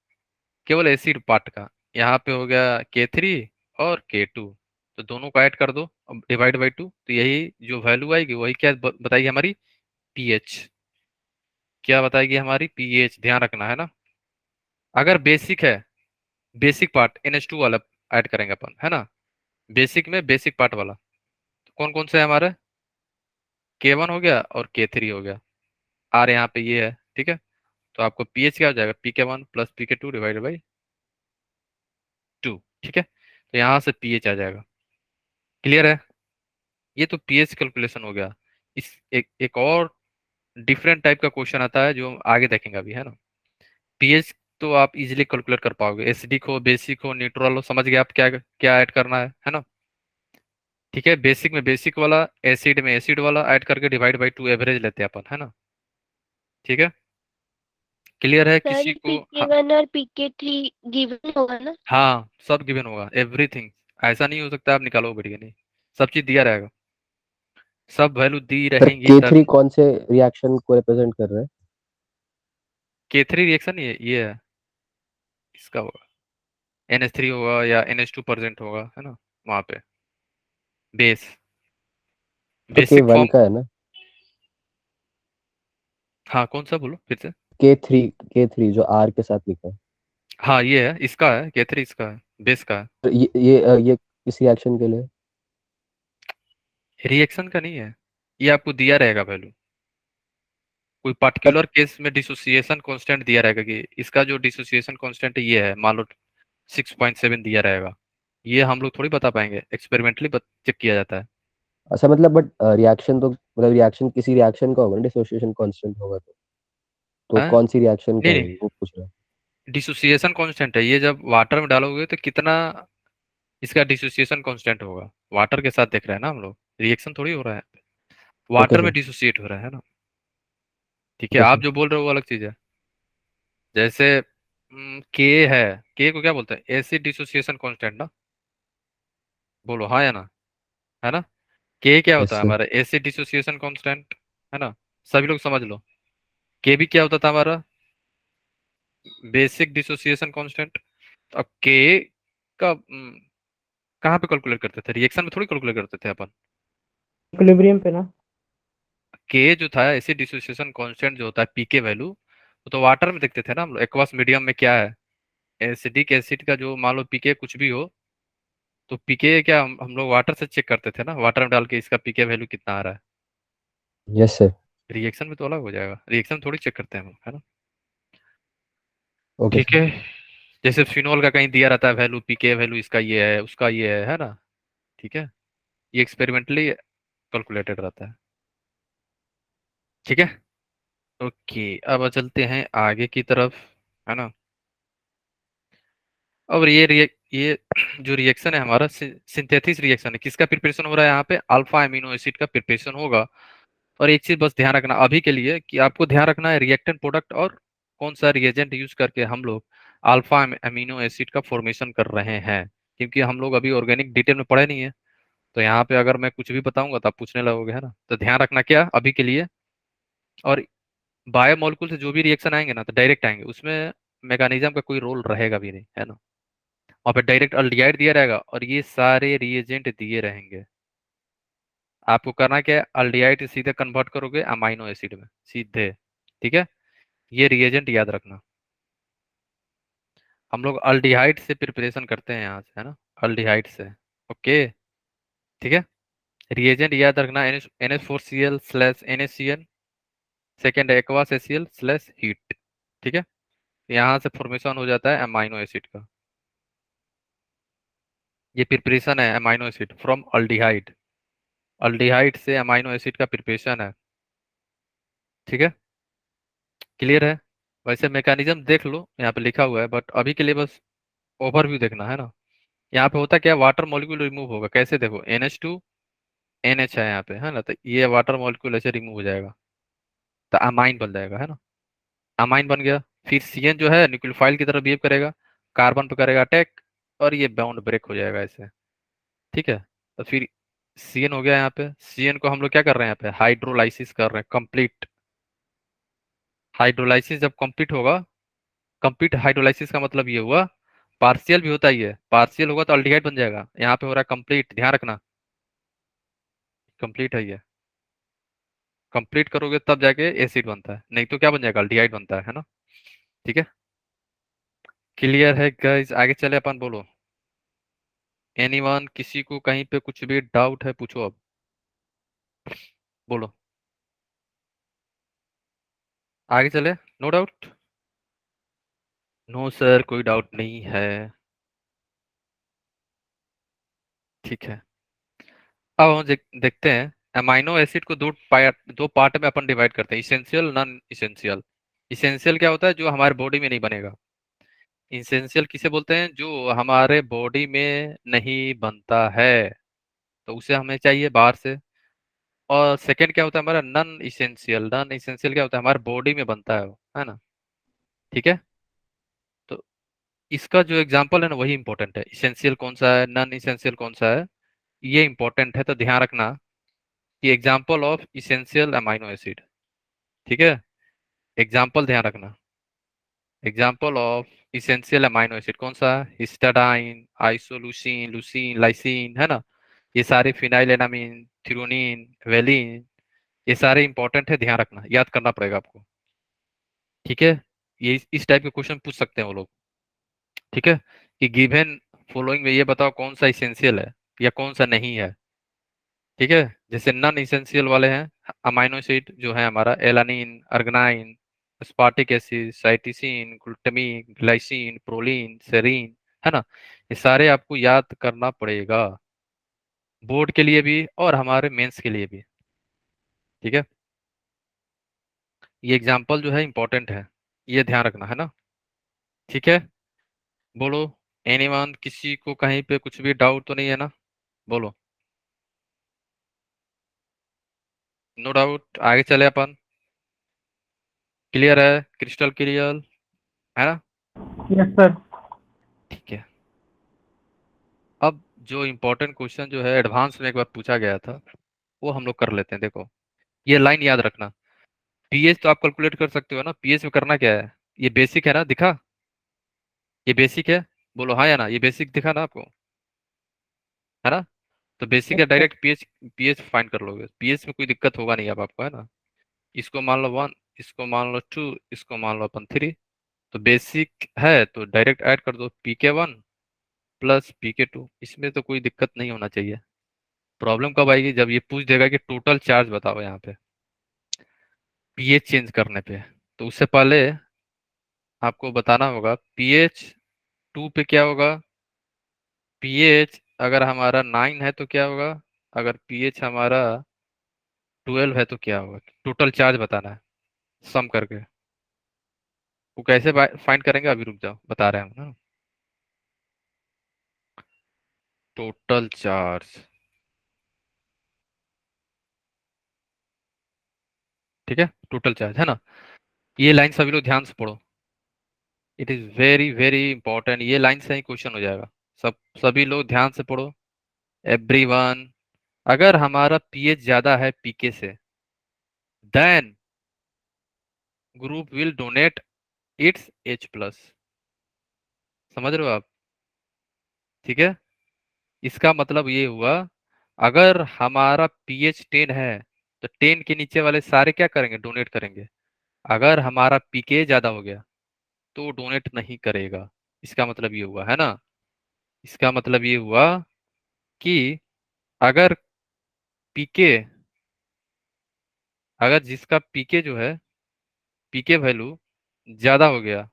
केवल एसिड पार्ट का। यहाँ पे हो गया K3 और K2, तो दोनों को ऐड कर दो, अब डिवाइड बाई टू, तो यही जो वैल्यू आएगी वही क्या बताएगी? हमारी पीएच। क्या बताएगी? हमारी पीएच, ध्यान रखना है ना। अगर बेसिक है, बेसिक पार्ट NH2 वाला ऐड करेंगे अपन, है ना, बेसिक में बेसिक पार्ट वाला। तो कौन कौन से है हमारे? K1 हो गया और K3 हो गया, आर यहाँ पे ये है, ठीक है। तो आपको पीएच क्या हो जाएगा? PK1 plus PK2 divided by 2, ठीक है। तो यहाँ से पीएच आ जाएगा। क्लियर है? ये तो पीएच कैलकुलेशन हो गया। इस एक और डिफरेंट टाइप का क्वेश्चन आता है जो हम आगे देखेंगे अभी, है ना। पीएच तो आप इजीली कैलकुलेट कर पाओगे, एसिडिक हो, बेसिक हो, न्यूट्रल हो, समझ गए आप क्या क्या ऐड करना है ना। ठीक है, बेसिक में बेसिक वाला, एसिड में एसिड वाला ऐड करके डिवाइड बाई टू एवरेज लेते हैं अपन, है ना। ठीक है, क्लियर है सर किसी को? पीके हाँ, वन और पीके 3 गिवन होगा ना? हाँ सब गिवन होगा, एवरीथिंग। ऐसा नहीं हो सकता आप निकालो बढ़िया, नहीं, सब चीज दिया रहेगा, सब वैल्यू दी सर रहेंगी K3 तब। कौन से रिएक्शन को रिप्रेजेंट कर रहा है? K3 रिएक्शन ये है, इसका होगा, NH3 होगा या NH2 प्रेजेंट होगा, है ना, वहां पे बेस, तो बेसिक K1 फॉर्म। का है ना? हाँ कौन सा, बोलो फिर से। K3 जो R के साथ लिखा है। हाँ ये है, इसका है K3, इसका है, बेस का है। तो ये किस रिएक्शन के लिए? रिएक्शन का नहीं है, ये आपको दिया रहेगा वैल्यू, कोई सर पर्टिकुलर केस में डिसोसिएशन कांस्टेंट दिया रहेगा कि इसका जो डिसोसिएशन कांस्टेंट है ये है, मान लो 6.7 दिया रहेगा। ये हम लोग थोड़ी बता पाएंगे, एक्सपेरिमेंटली चेक किया जाता है। अच्छा, मतलब बट रिएक्शन तो मतलब रिएक्शन किसी रिएक्शन का होगा ना, डिसोसिएशन कांस्टेंट होगा तो हाँ कौन सी रिएक्शन का नहीं है नहीं, वो पूछ रहा है। डिसोसिएशन कांस्टेंट है ये, जब वाटर में डालोगे तो कितना इसका डिसोसिएशन कांस्टेंट होगा, वाटर के साथ देख रहे हैं ना हम लोग, रिएक्शन थोड़ी हो रहा है, ओके वाटर में सर। डिसोसिएट हो रहा है ना। ठीक है, ओके आप सर। जो बोल रहे हो वो अलग चीज है। जैसे के है, के को क्या बोलते हैं? एसिड डिसोसिएशन कांस्टेंट ना, बोलो हाँ या ना, है ना। के क्या होता यस है सर। हमारा? एसिड डिसोसिएशन कांस्टेंट, है ना, सभी लोग समझ लो। के भी क्या होता था हमारा? Basic dissociation constant. अब के का कहाँ पे कैलकुलेट करते थे? रिएक्शन में थोड़ी कैलकुलेट करते थे अपन। इक्विलिब्रियम पे ना। के जो था एसिड डिसोसिएशन कांस्टेंट जो होता है, पीके वैल्यू, वो तो वाटर में देखते थे ना हम लोग, एक्वस मीडियम में क्या है, एसिडिक एसिड का जो मान लो पीके कुछ भी हो, तो पीके क्या हम लोग वाटर से चेक करते थे ना, वाटर में डाल के इसका पीके वैल्यू कितना आ रहा है। Yes sir. रिएक्शन में तो अलग हो जाएगा, रिएक्शन में थोड़ी चेक करते हैं हम लोग, है ना। ओके ठीक सर। है, जैसे फिनोल का कहीं दिया रहता है वैल्यू, पीके वैल्यू इसका ये है, उसका ये है ना। ठीक है, ये एक्सपेरिमेंटली कैलकुलेटेड रहता है। ठीक है, ओके अब चलते हैं आगे की तरफ, है ना। और ये जो रिएक्शन है हमारा सिंथेसिस रिएक्शन है, किसका प्रिपरेशन हो रहा है? यहाँ पे अल्फा अमीनो एसिड का प्रिपरेशन होगा। और एक चीज बस ध्यान रखना अभी के लिए, कि आपको ध्यान रखना है रिएक्टेंट प्रोडक्ट और कौन सा रिएजेंट यूज करके हम लोग अल्फा अमीनो एसिड का फॉर्मेशन कर रहे हैं, क्योंकि हम लोग अभी ऑर्गेनिक डिटेल में पढ़े नहीं है। तो यहाँ पे अगर मैं कुछ भी बताऊंगा तो आप पूछने लगोगे, है ना, तो ध्यान रखना क्या अभी के लिए। और बायोमोलिकुल से जो भी रिएक्शन आएंगे ना तो डायरेक्ट आएंगे, उसमें मैकेनिज्म का कोई रोल रहेगा भी नहीं, है ना। वहाँ पे डायरेक्ट अल्डिहाइड दिया रहेगा और ये सारे रिएजेंट दिए रहेंगे। आपको करना क्या है, अल्डिहाइड सीधे कन्वर्ट करोगे अमाइनो एसिड में सीधे। ठीक है, ये रिएजेंट याद रखना, हम लोग अल्डिहाइड से प्रिपरेशन करते हैं यहाँ से, है ना, अल्डिहाइड से। ओके, ठीक है, रिएजेंट याद रखना, NH4Cl/NaCl, सेकेंड एक्वास HCl/हीट। ठीक है, यहाँ से फॉर्मेशन हो जाता है अमाइनो एसिड का। ये प्रिपरेशन है amino acid from aldehyde, aldehyde से अमाइनो एसिड का प्रिपरेशन है। ठीक है, क्लियर है। वैसे मैकेनिज्म देख लो, यहाँ पे लिखा हुआ है, बट अभी के लिए बस ओवरव्यू देखना है ना। यहाँ पे होता क्या, वाटर मॉलिक्यूल रिमूव होगा कैसे, देखो NH2 NH है यहाँ पे, है ना, तो ये वाटर मॉलिक्यूल ऐसे रिमूव हो जाएगा, तो अमाइन बन जाएगा, है ना। अमाइन बन गया, फिर CN जो है न्यूक्लियोफाइल की तरह बिहेव करेगा, कार्बन पे करेगा अटैक, और ये बाउंड ब्रेक हो जाएगा ऐसे। ठीक है, तो फिर CN हो गया यहाँ पे, CN को हम लोग क्या कर रहे हैं यहाँ पे, हाइड्रोलाइसिस कर रहे हैं कंप्लीट। हाइड्रोलाइसिस जब कंप्लीट होगा, कंप्लीट हाइड्रोलाइसिस का मतलब ये हुआ, पार्शियल भी होता ही है, पार्शियल होगा तो अल्डिहाइड बन जाएगा, यहाँ पे हो रहा है कंप्लीट, ध्यान रखना कंप्लीट है ये। कंप्लीट करोगे तब जाके एसिड बनता है, नहीं तो क्या बन जाएगा, अल्डिहाइड बनता है ना। ठीक है, क्लियर है गाइस, आगे चले अपन, बोलो एनीवन, किसी को कहीं पे कुछ भी डाउट है पूछो अब, बोलो आगे चले। नो डाउट, नो सर कोई डाउट नहीं है। ठीक है, अब हम देखते हैं, अमाइनो एसिड को दो पार्ट में अपन डिवाइड करते हैं, इसेंशियल नॉन इसेंशियल। इसेंशियल क्या होता है, जो हमारे बॉडी में नहीं बनेगा। इसेंशियल किसे बोलते हैं, जो हमारे बॉडी में नहीं बनता है, तो उसे हमें चाहिए बाहर से। और सेकंड क्या होता है हमारा, नॉन इसेंशियल। नॉन इसेंशियल क्या होता है, हमारे बॉडी में बनता है वो, है ना। ठीक है, तो इसका जो एग्जांपल है ना वही इंपॉर्टेंट है, इसेंशियल कौन सा है, नॉन इसेंशियल कौन सा है, ये इंपॉर्टेंट है, तो ध्यान रखना कि example of essential amino acid. ठीक है, एग्जांपल ध्यान रखना, example of essential amino acid कौन सा, हिस्टाडाइन, आइसोल्यूसिन, लुसीन, लाइसिन, है ना। ये सारे फिनाइलेनामिन, थ्रोनिन, वेलिन, ये सारे इंपॉर्टेंट है, ध्यान रखना, याद करना पड़ेगा आपको। ठीक है, ये इस टाइप के क्वेश्चन पूछ सकते हैं वो लोग। ठीक है, कि गिवन फॉलोइंग में ये बताओ कौन सा इसेंशियल है या कौन सा नहीं है। ठीक है, जैसे नॉन इसेंशियल वाले हैं अमाइनो एसिड जो है हमारा, alanine, arginine, aspartic acid, cysteine, glutamine, glycine, proline, serine, है ना। ये सारे आपको याद करना पड़ेगा, बोर्ड के लिए भी और हमारे मेंस के लिए भी। ठीक है, ये एग्जांपल जो है इंपॉर्टेंट है, ये ध्यान रखना है ना। ठीक है, बोलो एनीवन, किसी को कहीं पे कुछ भी डाउट तो नहीं है ना, बोलो। नो डाउट, आगे चले अपन, क्लियर है, क्रिस्टल क्लियर है ना। Yes sir. ठीक है, अब जो इम्पोर्टेंट क्वेश्चन जो है एडवांस में एक बार पूछा गया था, वो हम लोग कर लेते हैं। देखो ये लाइन याद रखना, पीएच तो आप कैलकुलेट कर सकते हो ना, पीएच में करना क्या है, ये बेसिक है ना, दिखा, ये बेसिक है, बोलो हाँ या ना, ये बेसिक दिखा ना आपको, है ना। तो बेसिक यस है, sir. Direct pH pH find कर लोगे, पीएच में कोई दिक्कत होगा नहीं अब आपको, है ना। इसको मान लो 1, इसको मान लो 2, इसको मान लो अपन 3, तो बेसिक है तो डायरेक्ट ऐड कर दो, PK1 प्लस PK2, इसमें तो कोई दिक्कत नहीं होना चाहिए। प्रॉब्लम कब आएगी, जब ये पूछ देगा कि टोटल चार्ज बताओ यहाँ पे पीएच चेंज करने पे, तो उससे पहले आपको बताना होगा पीएच 2 पे क्या होगा, पीएच अगर हमारा 9 है तो क्या होगा, अगर पीएच हमारा 12 है तो क्या होगा, टोटल चार्ज बताना है सम करके। वो कैसे फाइंड करेंगे, अभी रुक जाओ बता रहे हैं हम ना। टोटल चार्ज, ठीक है, टोटल चार्ज है ना, ये लाइन सभी लोग ध्यान से पढ़ो, it is very very important, ये लाइन से ही क्वेश्चन हो जाएगा। सभी लोग ध्यान से पढ़ो, एवरीवन। अगर हमारा पीएच ज्यादा है पीके से, then group will donate its H plus, समझ रहे हो आप। ठीक है, इसका मतलब ये हुआ, अगर हमारा पीएच 10 है तो 10 के नीचे वाले सारे क्या करेंगे, डोनेट करेंगे। अगर हमारा पीके ज्यादा हो गया तो डोनेट नहीं करेगा, इसका मतलब ये हुआ, है ना। इसका मतलब ये हुआ कि अगर पीके, अगर जिसका पीके जो है, पीके वैल्यू ज्यादा हो गया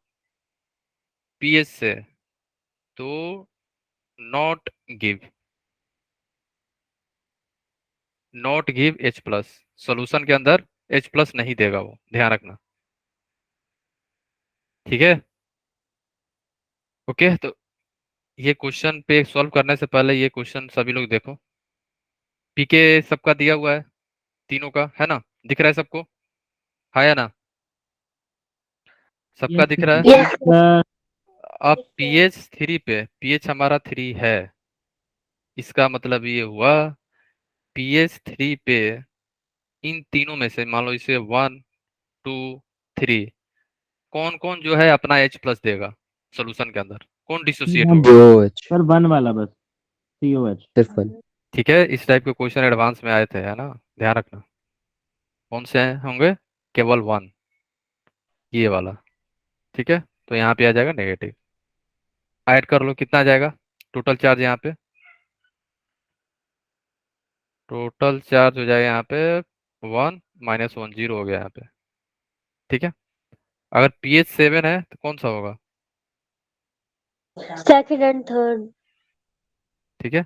पीएच से, तो not give, not give H plus, solution के अंदर H प्लस नहीं देगा वो, ध्यान रखना। ठीक है, ओके। तो ये क्वेश्चन पे सॉल्व करने से पहले ये क्वेश्चन सभी लोग देखो। पीके सबका दिया हुआ है, तीनों का, है ना? दिख रहा है सबको, हाँ या ना? सबका दिख रहा है। Yes. अब pH 3 पे, pH हमारा 3 है, इसका मतलब ये हुआ pH 3 पे इन तीनों में से मान लो इसे 1 2 3, कौन कौन जो है अपना H प्लस देगा सोल्यूशन के अंदर, कौन डिसोसिएट होगा? OH, सर वन वाला बस, COH। सिर्फ वन। ठीक है, इस टाइप के क्वेश्चन एडवांस में आए थे, है ना? ध्यान रखना कौन से होंगे, केवल वन, ये वाला। ठीक है, तो यहाँ पे आ जाएगा नेगेटिव। ऐड कर लो, कितना आ जाएगा टोटल चार्ज यहाँ पे? टोटल चार्ज हो जाएगा यहाँ पे 1 -1, 0 हो गया यहाँ पे। ठीक है, अगर pH 7 है तो कौन सा होगा? Second and third. ठीक है,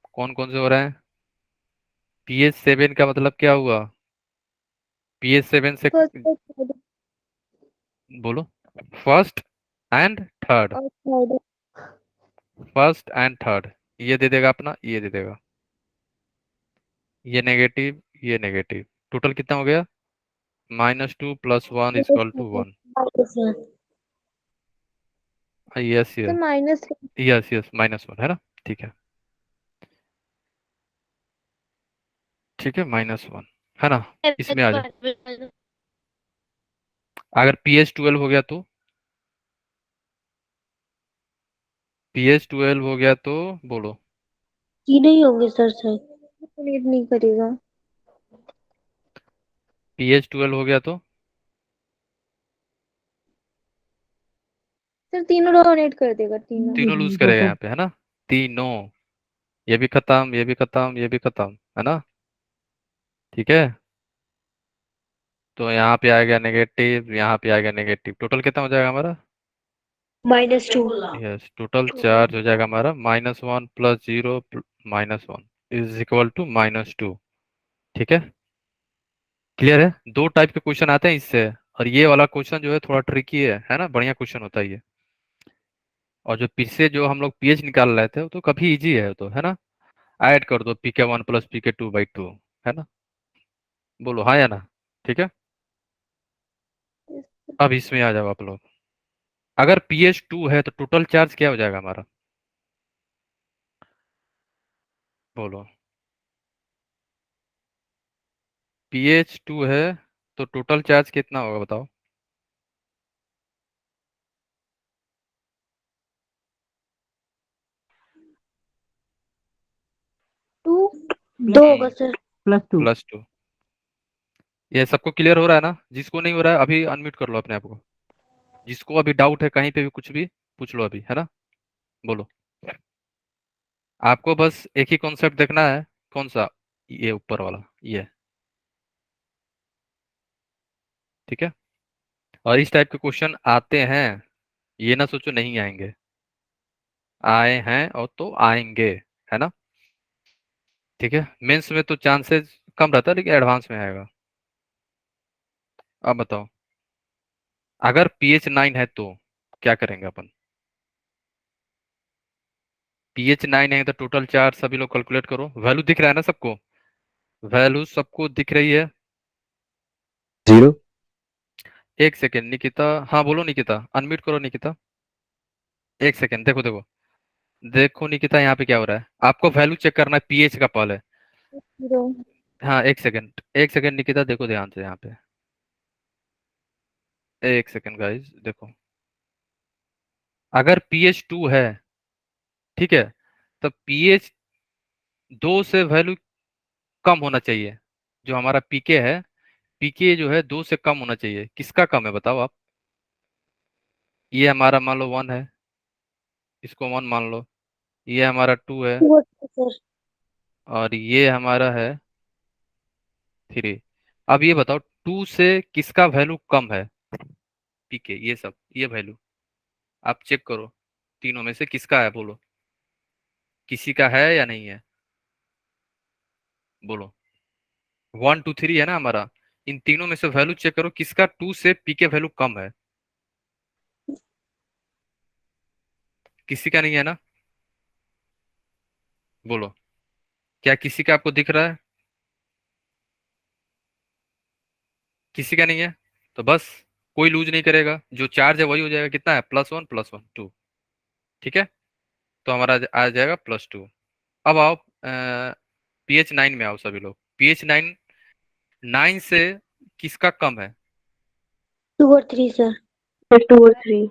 कौन कौन से हो रहे हैं? pH 7 का मतलब क्या हुआ? pH 7 से First and third. बोलो, फर्स्ट एंड थर्ड, और third. फर्स्ट एंड थर्ड, ये दे देगा अपना, ये दे देगा, ये नेगेटिव, ये नेगेटिव, टोटल कितना हो गया? -2 + 1 = 1। Minus one. Yes So yes minus yes yes, -1 है ना? ठीक है, ठीक है, -1 है ना? इसमें आ जाओ। one. अगर pH 12 हो गया तो, pH 12 हो गया तो बोलो। तीनों ही होंगे सर, रीड नहीं करेगा। pH 12 हो गया तो सर तीनों डोनेट कर देगा, तीनों। तीनों लूज करेगा यहाँ पे, है ना? तीनों, ये भी खत्म, ये भी खत्म, ये भी खत्म, है ना? ठीक है, तो यहाँ पे आ गया नेगेटिव, यहाँ पे आ गया नेगेटिव, टोटल कितना हो जाएगा हमारा? -2. यस, टोटल चार्ज हो जाएगा हमारा -1 + 0 -1 = -2। ठीक है, क्लियर है? दो टाइप के क्वेश्चन आते हैं इससे, और ये वाला क्वेश्चन जो है थोड़ा ट्रिकी है ना? बढ़िया क्वेश्चन होता है ये। और जो पीछे जो हम लोग pH निकाल रहे थे वो तो काफी इजी है, तो है ना? ऐड कर दो pK 1 + pK 2/2, है ना? बोलो हाँ या ना? ठीक है, अब इसमें आ जाओ आप लोग। अगर pH 2 है तो टोटल चार्ज क्या हो जाएगा हमारा? बोलो, pH 2 है तो टोटल चार्ज कितना होगा बताओ? 2 2 होगा सर। +2। +2। ये सबको क्लियर हो रहा है ना? जिसको नहीं हो रहा है अभी अनम्यूट कर लो अपने आप को, जिसको अभी डाउट है कहीं पे भी कुछ भी पूछ लो अभी, है ना? बोलो, आपको बस एक ही कॉन्सेप्ट देखना है, कौन सा? ये ऊपर वाला, ये। ठीक है, और इस टाइप के क्वेश्चन आते हैं, ये ना सोचो नहीं आएंगे, आए हैं और तो आएंगे, है ना? ठीक है, मेंस में तो चांसेस कम रहता है लेकिन एडवांस में आएगा। अब बताओ, अगर pH 9 है तो क्या करेंगे अपन? pH 9 है तो टोटल चार्ज सभी लोग कैलकुलेट करो, वैल्यू दिख रहा है ना सबको? वैल्यू सबको दिख रही है? 0। एक सेकेंड निकिता, हाँ बोलो निकिता, अनम्यूट करो निकिता। एक सेकेंड, देखो देखो, देखो निकिता, यहाँ पे क्या हो रहा है, आपको वैल्यू चेक करना है pH का पहले। 0. हाँ एक सेकेंड, एक सेकेंड निकिता, देखो ध्यान से यहाँ पे, एक सेकेंड गाइस, देखो, अगर pH 2 है, ठीक है, तो pH 2 से वैल्यू कम होना चाहिए, जो हमारा pK है, pK जो है 2 से कम होना चाहिए, किसका कम है बताओ आप? ये हमारा मान लो 1 है, इसको 1 मान लो, ये हमारा 2 है, सर और ये हमारा है 3। अब ये बताओ 2 से किसका वैल्यू कम है? पीके, ये सब, ये वैल्यू आप चेक करो, तीनों में से किसका है बोलो? किसी का है या नहीं है, बोलो। 1 2 3 है ना हमारा, इन तीनों में से वैल्यू चेक करो किसका 2 से पी के वैल्यू कम है। किसी का नहीं है ना, बोलो। क्या किसी का आपको दिख रहा है? किसी का नहीं है, तो बस कोई लूज नहीं करेगा, जो चार्ज है वही हो जाएगा। कितना है? +1 +1 2। ठीक है, तो हमारा आ जाएगा +2। अब आओ pH 9 में आओ सभी लोग। pH 9 9 से किसका कम है? 2 और 3 सर। 2 और 3।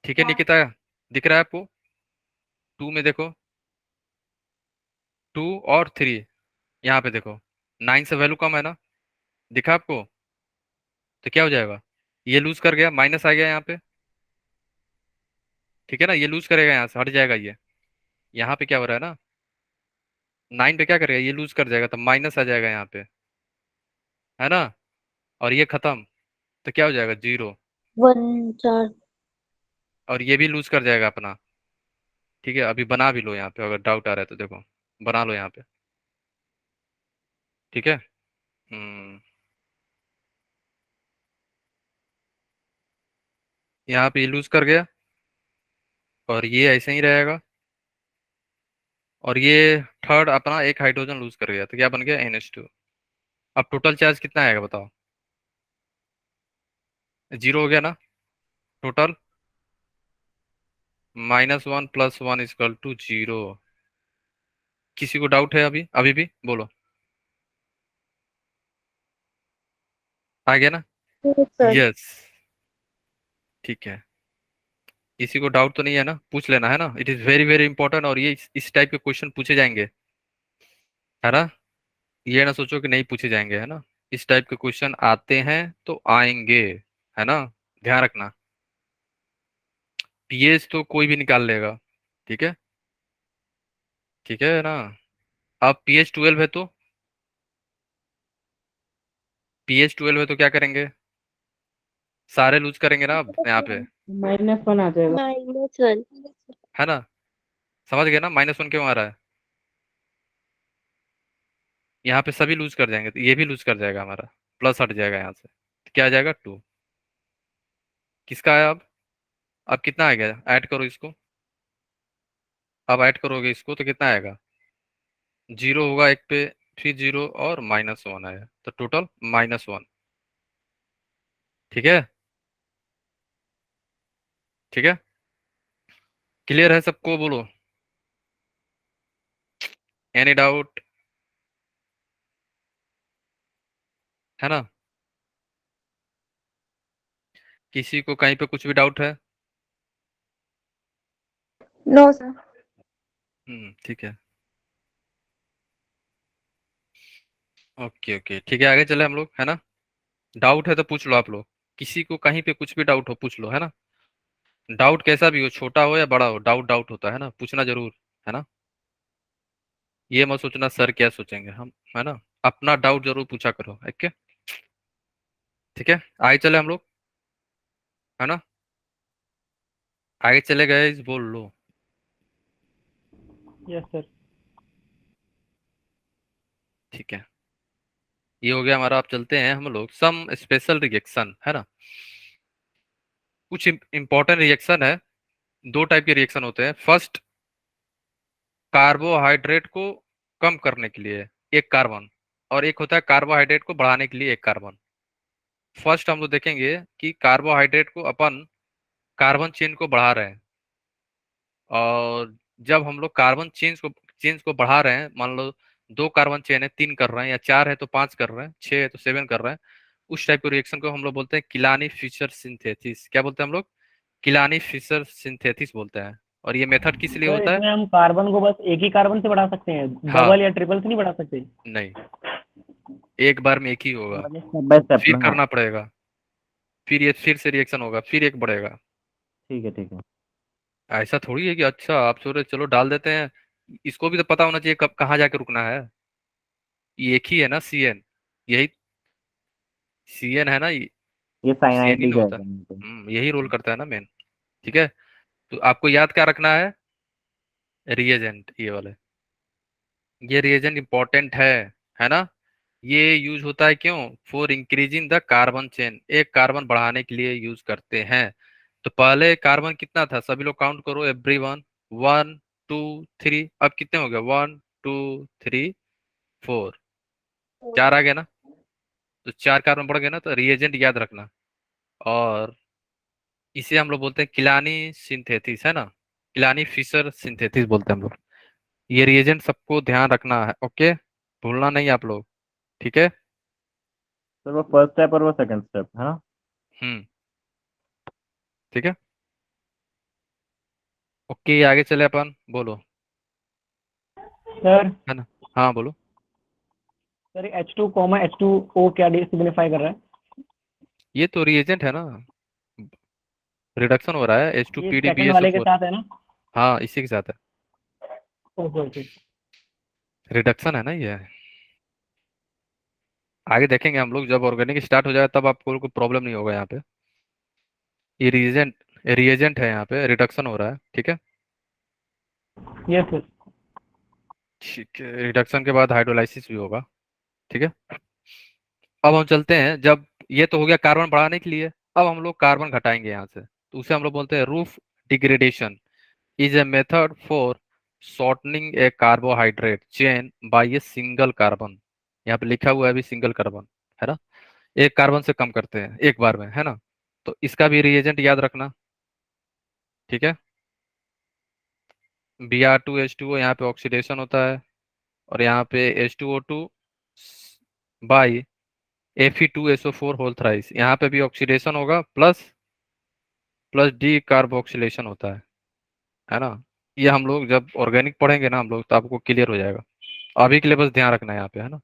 ठीक है निकिता, दिख रहा है आपको? 2 में देखो, 2 और 3, यहाँ पे देखो 9 से वैल्यू कम है ना, दिखा आपको? तो क्या हो जाएगा, ये लूज कर गया, माइनस आ गया यहाँ पे। ठीक है ना, ये लूज करेगा, यहाँ से हट जाएगा ये। यहाँ पे क्या हो रहा है ना, 9 पे क्या करेगा, ये लूज कर जाएगा तो माइनस आ जाएगा यहाँ पे, है ना। और ये खत्म, तो क्या हो जाएगा 0। 1 4। और ये भी लूज कर जाएगा अपना। ठीक है, अभी बना भी लो यहाँ पे, अगर डाउट आ रहा है तो देखो, बना लो यहाँ पे। ठीक है। यहाँ पे ये लूज कर गया, और ये ऐसे ही रहेगा। और ये थर्ड अपना एक हाइड्रोजन लूज कर गया, तो क्या बन गया NH2। अब टोटल चार्ज कितना आएगा बताओ? 0 हो गया ना टोटल। -1 + 1 = 0। किसी को डाउट है अभी अभी भी, बोलो। आ गया ना? सर यस, ठीक है। किसी को डाउट तो नहीं है ना, पूछ लेना, है ना। It is very very important, और ये इस टाइप के क्वेश्चन पूछे जाएंगे, है ना। ये ना सोचो कि नहीं पूछे जाएंगे, है ना। इस टाइप के क्वेश्चन आते हैं तो आएंगे, है ना, ध्यान रखना। पीएच तो कोई भी निकाल लेगा, ठीक है, ठीक है ना। अब pH 12 है तो, pH 12 है तो क्या करेंगे, सारे लूज करेंगे ना अब यहाँ पे, -1 आ जाएगा। -1। है ना। समझ गए ना, -1 क्यों आ रहा है? यहाँ पे सभी लूज कर जाएंगे, तो ये भी लूज कर जाएगा हमारा, प्लस हट जाएगा यहाँ से, तो क्या आ जाएगा 2। किसका है अब कितना आ गया, ऐड करो इसको। अब ऐड करोगे इसको तो कितना आएगा, 0 होगा एक पे, फिर 0 और -1 आया, तो टोटल -1। ठीक है, ठीक है, क्लियर है सबको, बोलो। एनी डाउट, है ना। किसी को कहीं पे कुछ भी डाउट है? No sir. ठीक है, ओके ओके, ठीक है, आगे चले हम लोग, है ना। डाउट है तो पूछ लो आप लोग, किसी को कहीं पे कुछ भी डाउट हो पूछ लो, है ना। डाउट कैसा भी हो, छोटा हो या बड़ा हो, डाउट डाउट होता है ना, पूछना जरूर, है ना। ये मत सोचना सर क्या सोचेंगे हम, है ना। अपना डाउट जरूर पूछा करो, ओके। ठीक है, आगे चले हम लोग, है ना। आगे चले गए, बोल लो। Yes sir. ठीक है, ये हो गया हमारा। आप चलते हैं हम लोग सम स्पेशल रिएक्शन, है ना। कुछ इंपॉर्टेंट रिएक्शन है, 2 टाइप के रिएक्शन होते हैं। फर्स्ट, कार्बोहाइड्रेट को कम करने के लिए एक कार्बन, और एक होता है कार्बोहाइड्रेट को बढ़ाने के लिए एक कार्बन। फर्स्ट हम लोग देखेंगे कि कार्बोहाइड्रेट को अपन कार्बन चेन को बढ़ा रहे हैं, और जब हम लोग कार्बन चेन्स को बढ़ा रहे हैं, मान लो 2 कार्बन चेन है 3 कर रहे हैं, या 4 है तो 5 कर रहे हैं, 6 है तो 7 कर रहे हैं, उस टाइप के रिएक्शन को हम लोग बोलते हैं किलानी फिशर सिंथेसिस। क्या बोलते हैं हम लोग? किलानी फिशर सिंथेसिस बोलते हैं। और ये मेथड किस लिए सर होता है? इसमें हम कार्बन को बस एक ही कार्बन से बढ़ा सकते हैं, हाँ, डबल या ट्रिपल से नहीं बढ़ा सकते? नहीं, एक बार में एक ही होगा, मतलब स्टेप बाय स्टेप फिर ना। करना पड़ेगा, फिर ये फिर से रिएक्शन होगा, फिर एक बढ़ेगा। ठीक है ठीक है। ऐसा थोड़ी है कि अच्छा आप सोच रहे चलो डाल देते हैं, इसको भी तो पता होना चाहिए कब कहाँ जाके रुकना है। ये एक ही है ना, CN, यही CN है ना, ये CN साइनाइड ही ही ना होता है। जाएगा नहीं तो। यही रोल करता है ना मेन। ठीक है, तो आपको याद क्या रखना है, रिएजेंट, ये वाले, ये रिएजेंट इंपॉर्टेंट है ना। ये यूज होता है क्यों? For increasing the carbon chain, एक कार्बन बढ़ाने के लिए यूज करते हैं। तो पहले कार्बन कितना था, सभी लोग काउंट करो, एवरीवन। 1 2 3, अब कितने हो गए? 1 2 3 4, 4 आ गया ना। तो 4 कार्बन बढ़ गए ना, तो रिएजेंट याद रखना। और इसे हम लोग बोलते हैं किलानी सिंथेसिस, है ना, किलानी फिशर सिंथेसिस बोलते हैं हम लोग। ये रिएजेंट सबको ध्यान रखना है, ओके, भूलना नहीं आप लोग, ठीक है। सर वो फर्स्ट स्टेप और वो सेकंड स्टेप है ना? हम्म, ठीक है, ओके, आगे चले अपन, बोलो, सर है ना। हाँ बोलो। सर H2 कॉमा H2O क्या सिग्निफाई कर रहा है? ये तो रिएजेंट है ना, रिडक्शन हो रहा है, एच टू ये P D B second S O वाले के फोर साथ है ना? हाँ, इसी के साथ है, ओके ओके। रिडक्शन है ना ये। आगे देखेंगे हम लोग, जब ऑर्गेनिक स्टार्ट हो जाए तब आपको कोई प्रॉब्लम नहीं होगा यहाँ पे। ये रिएजेंट, रिएजेंट है, यहाँ पे रिडक्शन हो रहा है, ठीक है। Yes sir. ठीक है, रिडक्शन के बाद हाइड्रोलाइसिस भी होगा, ठीक है। अब हम चलते हैं, जब ये तो हो गया कार्बन बढ़ाने के लिए, अब हम लोग कार्बन घटाएंगे यहाँ से, तो उसे हम लोग बोलते हैं roof degradation is a method for shortening A carbohydrate chain by a single carbon. यहाँ पे लिखा हुआ है अभी सिंगल कार्बन, है ना, एक कार्बन से कम करते हैं एक बार में, है ना। तो इसका भी रिएजेंट याद रखना, ठीक है। Br2H2O, यहाँ पे ऑक्सीडेशन होता है, और यहाँ पे H2O2 by Fe2SO4 whole thrice, यहाँ पे भी ऑक्सीडेशन होगा, प्लस प्लस डी कार्बोक्सिलेशन होता है ना। ये हम लोग जब ऑर्गेनिक पढ़ेंगे ना हम लोग, तो आपको क्लियर हो जाएगा। अभी के लिए बस ध्यान रखना है यहाँ पे, है ना,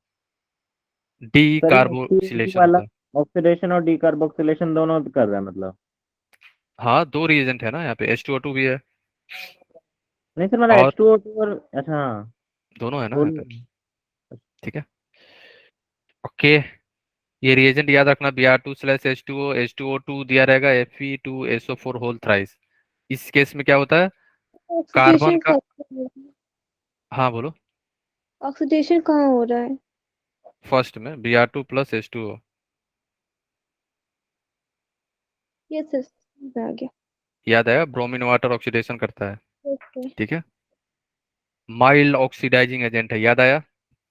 डी सर ये H2O2 कार्बोक्सिलेशन वाला होता है। ऑक्सीडेशन और डीकार्बोक्सिलेशन दोनों कर रहा है मतलब? हाँ, दो रिएजेंट है ना, यहाँ पे H2O2 भी है, नहीं सर मतलब और H2O2 और अच्छा हाँ, दोनों है ना यहाँ बोल। पे, ठीक है, ओके। ये रिएजेंट याद रखना, Br2/H2O, H2O2 दिया रहेगा Fe2SO4 होल थ्राइस। इस केस में क्या होता है, कार्बन ऑक्सीडेशन का, हाँ बोलो, ऑक्सीडेशन कहाँ हो रहा है? फर्स्ट में Br2+H2O, ये सर आ गया। याद आएगा, ब्रोमीन वाटर ऑक्सीडेशन करता है, ओके। ठीक है। माइल्ड ऑक्सीडाइजिंग एजेंट है, याद आया,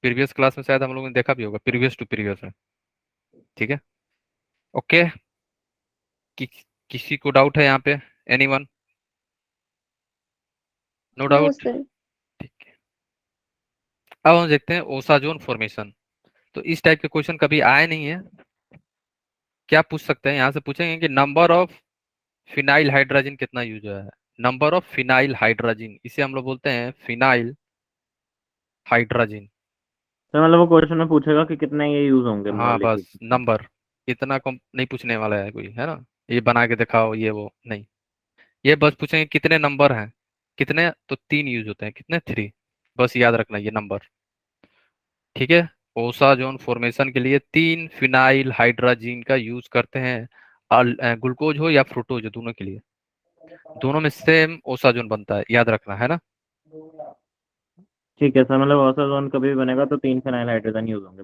प्रीवियस क्लास में शायद हम लोगों ने देखा भी होगा, प्रीवियस टू प्रीवियस में, ठीक है, ओके। कि, किसी को डाउट है यहाँ पे? Anyone? No no doubt, sir. ठीक है। अब हम देखते हैं ओसाजोन फॉर्मेशन। तो इस टाइप के क्वेश्चन कभी आए नहीं है, क्या पूछ सकते हैं, यहाँ से पूछेंगे कि नंबर ऑफ फिनाइल हाइड्रोजन कितना यूज हुआ है। नंबर ऑफ फिनाइल हाइड्रोजन, इसे हम लोग बोलते हैं फिनाइल हाइड्रोजन। सर मतलब वो क्वेश्चन में पूछेगा कि कितने ये यूज होंगे मतलब हाँ, लिक्विड? बस नंबर, इतना कम नहीं पूछने वाला है कोई, है ना, ये बना के दिखाओ ये वो नहीं, ये बस पूछेंगे कितने नंबर हैं, कितने, तो 3 यूज होते हैं, कितने, 3, बस याद रखना ये नंबर, ठीक है। ओसाजोन फॉर्मेशन के लिए 3 फिनाइल हाइड्रोजन का यूज करते हैं, ग्लूकोज हो या फ्रुक्टोज हो, दोनों के लिए, दोनों में सेम ओसाजोन बनता है, याद रखना, है ना। ठीक है सर, मतलब ओसोजोन कभी भी बनेगा तो 3 फिनाइल हाइड्रोजन यूज होंगे।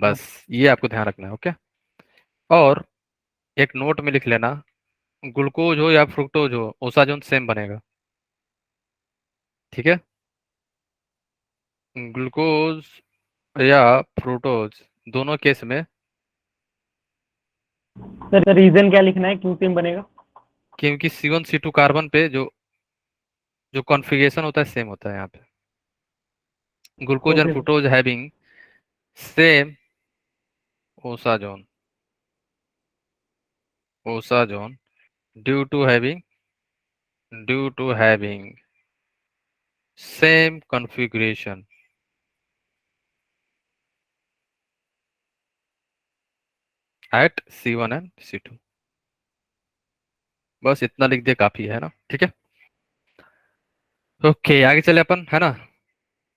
बस ये आपको ध्यान रखना है, ओके। और एक नोट में लिख लेना, ग्लूकोज हो या फ्रुक्टोज हो, ओसाजोन सेम बनेगा, ठीक है। ग्लूकोज या फ्रुक्टोज, दोनों केस में, सर रीजन क्या लिखना है, क्यों सेम बनेगा? क्योंकि C1 C2 कार्बन पे जो जो कॉन्फ़िगरेशन होता है सेम होता है यहाँ पे, glucose and okay sir. Fructose having same osazone, osazone due to having, due to having same configuration at C1 and C2, बस इतना लिख दे काफी है ना, ठीक है, ओके। आगे चले अपन, है ना।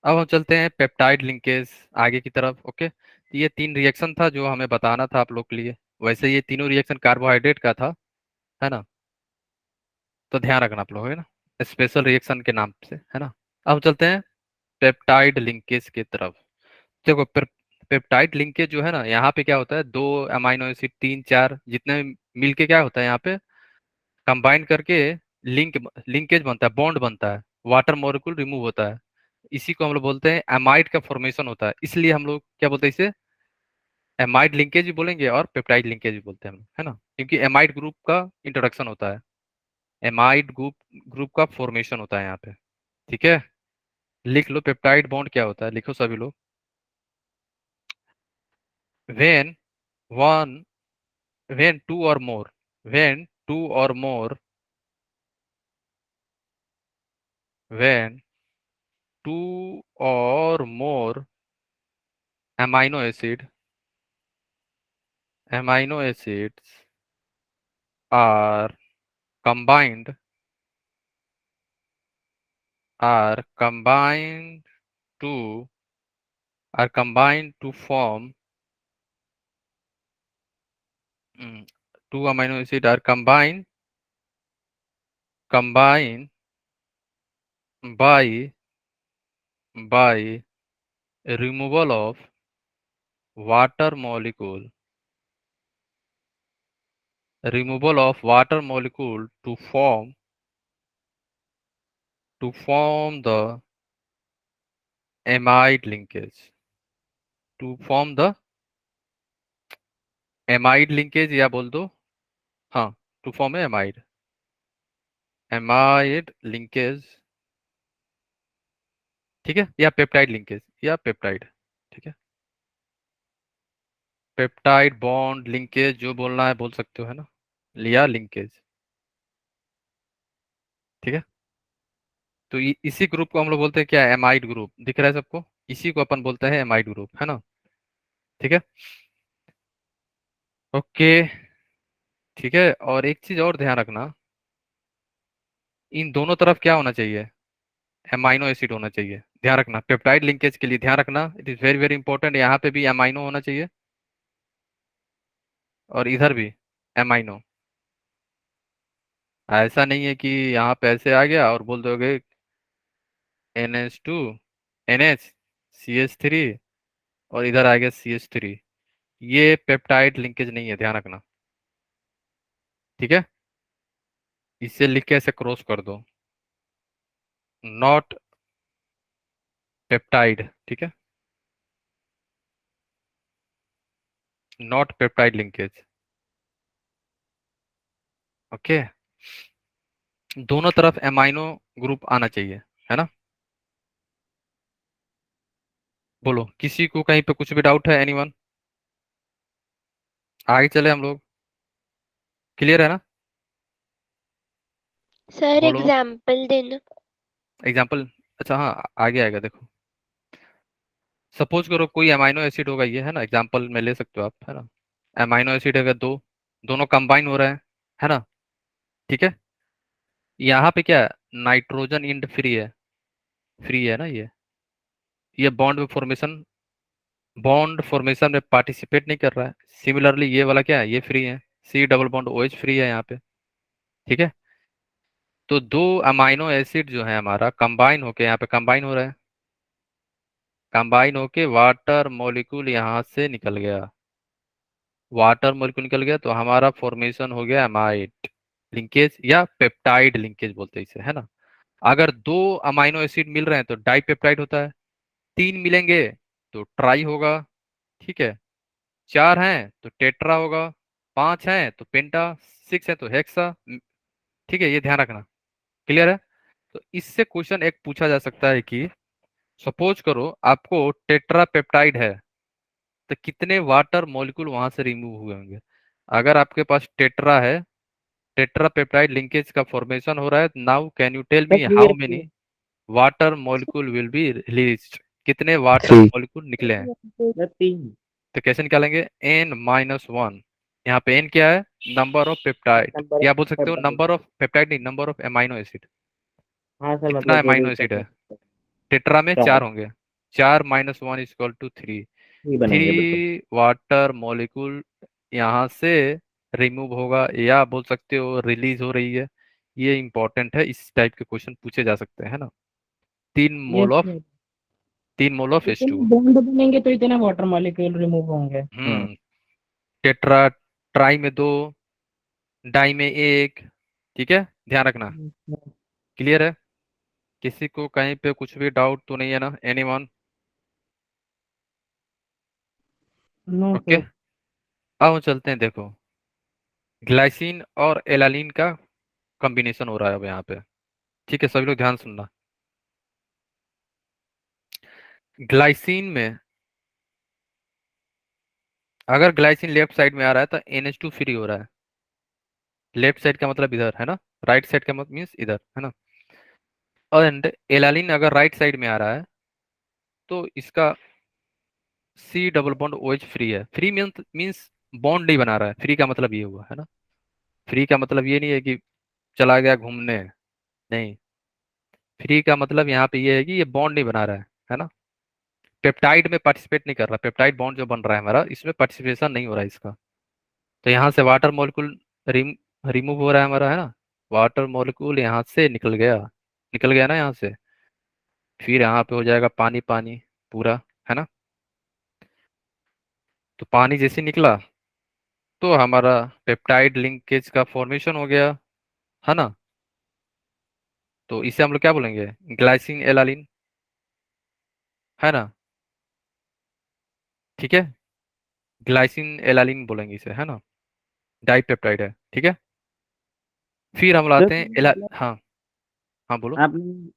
अब हम चलते हैं पेप्टाइड लिंकेज आगे की तरफ, ओके। तो ये 3 रिएक्शन था जो हमें बताना था आप लोग के लिए, वैसे ये तीनों रिएक्शन कार्बोहाइड्रेट का था, है ना, तो ध्यान रखना आप लोग, है ना, स्पेशल रिएक्शन के नाम से, है ना। अब चलते हैं पेप्टाइड लिंकेज की तरफ। देखो पेप्टाइड लिंकेज जो है ना, यहाँ पे क्या होता है, दो अमाइनो एसिड, तीन चार जितने मिलके क्या होता है यहाँ पे कंबाइन करके लिंकेज बनता है, बॉन्ड बनता है, वाटर मॉलिक्यूल रिमूव होता है। इसी को हम लोग बोलते हैं एमाइड का फॉर्मेशन होता है। इसलिए हम लोग क्या बोलते हैं इसे, एमाइड लिंकेज भी बोलेंगे और पेप्टाइड लिंकेज भी बोलते हैं हम लोग, है ना, क्योंकि एमाइड ग्रुप का इंट्रोडक्शन होता है, एमाइड ग्रुप ग्रुप का फॉर्मेशन होता है यहाँ पे। ठीक है, लिख लो पेप्टाइड बॉन्ड क्या होता है, लिखो सभी लोग। when one when two or more when two or more when two or more amino acids are combined are combined to form two amino acids are combined by removal of water molecule to form the amide linkage, या बोल दो, हाँ, टू फॉर्म एमाइड लिंकेज, ठीक है, या पेप्टाइड लिंकेज या पेप्टाइड, ठीक है, पेप्टाइड बॉन्ड लिंकेज जो बोलना है बोल सकते हो, है ना, लिया लिंकेज, ठीक है। तो इसी ग्रुप को हम लोग बोलते हैं क्या, एमाइड ग्रुप, दिख रहा है सबको, इसी को अपन बोलते हैं एमाइड ग्रुप, है ना, ठीक है, ओके, ठीक है। और एक चीज और ध्यान रखना, इन दोनों तरफ क्या होना चाहिए, एमाइनो एसिड होना चाहिए, ध्यान रखना, पेप्टाइड लिंकेज के लिए ध्यान रखना, it is very very important, यहाँ पे भी एमाइनो होना चाहिए और इधर भी एमाइनो। ऐसा नहीं है कि यहाँ पे ऐसे आ गया और बोल दोगे NH2 NH CH3 और इधर आ गया CH3, ये पेप्टाइड लिंकेज नहीं है, ध्यान रखना, ठीक है, इससे लिख के ऐसे क्रॉस कर दो, नॉट पेप्टाइड, ठीक है, नॉट पेप्टाइड लिंकेज, ओके, दोनों तरफ एमाइनो ग्रुप आना चाहिए, है ना। बोलो किसी को कहीं पे कुछ भी डाउट है, एनीवन, आगे चले हम लोग, क्लियर है ना। सर बोलो एग्जाम्पल देना। एग्जाम्पल, अच्छा हाँ आगे आएगा, देखो सपोज करो कोई अमाइनो एसिड होगा, ये है ना, एग्जाम्पल में ले सकते हो आप, है ना, अमाइनो एसिड अगर दोनों कंबाइन हो रहे हैं, है ना, ठीक है, यहाँ पे क्या नाइट्रोजन इंड फ्री है ना, ये बॉन्ड फॉर्मेशन में पार्टिसिपेट नहीं कर रहा है। सिमिलरली ये वाला क्या है, ये फ्री है, C double bond OH free है यहाँ पे, ठीक है। तो दो अमाइनो एसिड जो है हमारा कंबाइन होके यहाँ पे कंबाइन हो रहा है, कंबाइन होके वाटर मॉलिक्यूल यहाँ से निकल गया, वाटर मॉलिक्यूल निकल गया, तो हमारा फॉर्मेशन हो गया एमाइड लिंकेज या पेप्टाइड लिंकेज बोलते हैं इसे, है ना। अगर दो अमाइनो एसिड मिल रहे हैं तो डाइपेप्टाइड होता है, तीन मिलेंगे तो ट्राई होगा, ठीक है, चार हैं तो टेट्रा होगा, पांच हैं तो पेंटा, सिक्स है तो हेक्सा, ठीक है, ये ध्यान रखना, क्लियर है। तो इससे क्वेश्चन एक पूछा जा सकता है कि सपोज करो आपको टेट्रा पेप्टाइड है, तो कितने वाटर मॉलिक्यूल वहां से रिमूव हुए होंगे। अगर आपके पास टेट्रा है, टेट्रा पेप्टाइड लिंकेज का फॉर्मेशन हो रहा है, now can you tell me how many water molecule will be released, कितने वाटर 3। मॉलिक्यूल निकले हैं। सर 3। तो कैसे निकालेंगे, N-1, यहाँ पे N क्या है, नंबर ऑफ पेप्टाइड, नंबर या ऑफ बोल सकते हो नंबर ऑफ पेप्टाइड नहीं, नंबर ऑफ एमाइनो एसिड, हाँ सर, कितना मतलब जो भी एमाइनो एसिड है, टेट्रा में चार 4 होंगे, 4 - 1 = 3, ही बनेंगे बिल्कुल। 3 वाटर मॉलिक्यूल यहाँ से रिमूव होगा, या बोल सकते हो रिलीज हो रही है। ये इंपॉर्टेंट है, इस टाइप के क्वेश्चन पूछे जा सकते हैं, है ना। 3 मोल ऑफ 3 मोल ऑफ इतने H2O। बॉन्ड बनेंगे तो इतने वाटर मॉलिक्यूल रिमूव होंगे। टेट्रा, ट्राई में 2, डाई में 1। ठीक है, ध्यान रखना। क्लियर है? किसी को कहीं पे कुछ भी डाउट तो नहीं है ना? एनीवन? No okay, sir. अब हम चलते हैं। देखो, ग्लाइसिन और एलानिन का कॉम्बिनेशन हो रहा है अब यहाँ पे। ठीक है, सभी लोग ध्यान सुनना। ग्लाइसिन में अगर ग्लाइसिन लेफ्ट साइड में आ रहा है तो NH2 फ्री हो रहा है। लेफ्ट साइड का मतलब इधर है ना, राइट साइड का मतलब मीन्स इधर है ना। एंड एलानिन अगर राइट साइड में आ रहा है तो इसका C double bond OH free है। फ्री मीन्स बॉन्ड नहीं बना रहा है। फ्री का मतलब ये हुआ है ना। फ्री का मतलब ये नहीं है कि चला गया घूमने, नहीं। फ्री का मतलब यहाँ पे ये है कि ये बॉन्ड नहीं बना रहा है ना। पेप्टाइड में पार्टिसिपेट नहीं कर रहा। पेप्टाइड बॉन्ड जो बन रहा है हमारा, इसमें पार्टिसिपेशन नहीं हो रहा है इसका। तो यहाँ से वाटर मॉलिक्यूल रिमूव हो रहा है हमारा, है ना। वाटर मॉलिक्यूल यहाँ से निकल गया ना यहाँ से। फिर यहाँ पे हो जाएगा पानी पानी पूरा, है ना। तो पानी जैसे निकला तो हमारा पेप्टाइड लिंकेज का फॉर्मेशन हो गया, है ना। तो इसे हम लोग क्या बोलेंगे? ग्लाइसिन एलानिन, है ना। ठीक है, ग्लाइसिन एलानिन बोलेंगे इसे, है ना। डाइपेप्टाइड है, ठीक है। फिर हम सर लाते हैं हाँ हाँ, बोलो। आपने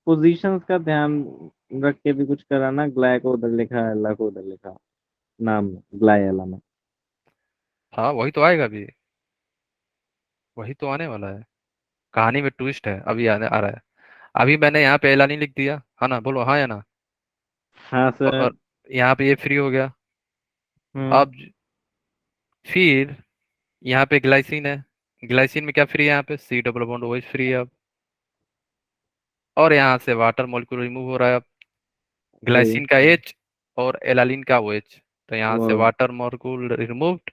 पोजीशंस का ध्यान रख के भी कुछ करा ना, ग्लाय को उधर लिखा, एला को उधर लिखा, नाम में ग्लाय एला में। हाँ, वही तो आएगा अभी, वही तो आने वाला है। कहानी में ट्विस्ट है, अभी आने आ रहा है। अभी मैंने यहाँ पे एलानिन लिख दिया, है ना। बोलो हाँ या ना। हाँ सर। और यहाँ पे ये फ्री हो गया। हम्म। अब फिर यहाँ पे ग्लाइसिन है। ग्लाइसिन में क्या फ्री है? यहाँ पे C double bond OH free है अब। और यहाँ से वाटर मॉलिक्यूल रिमूव हो रहा है अब। वही ग्लाइसिन का H और एलानिन का OH। तो यहाँ वो से water molecule removed,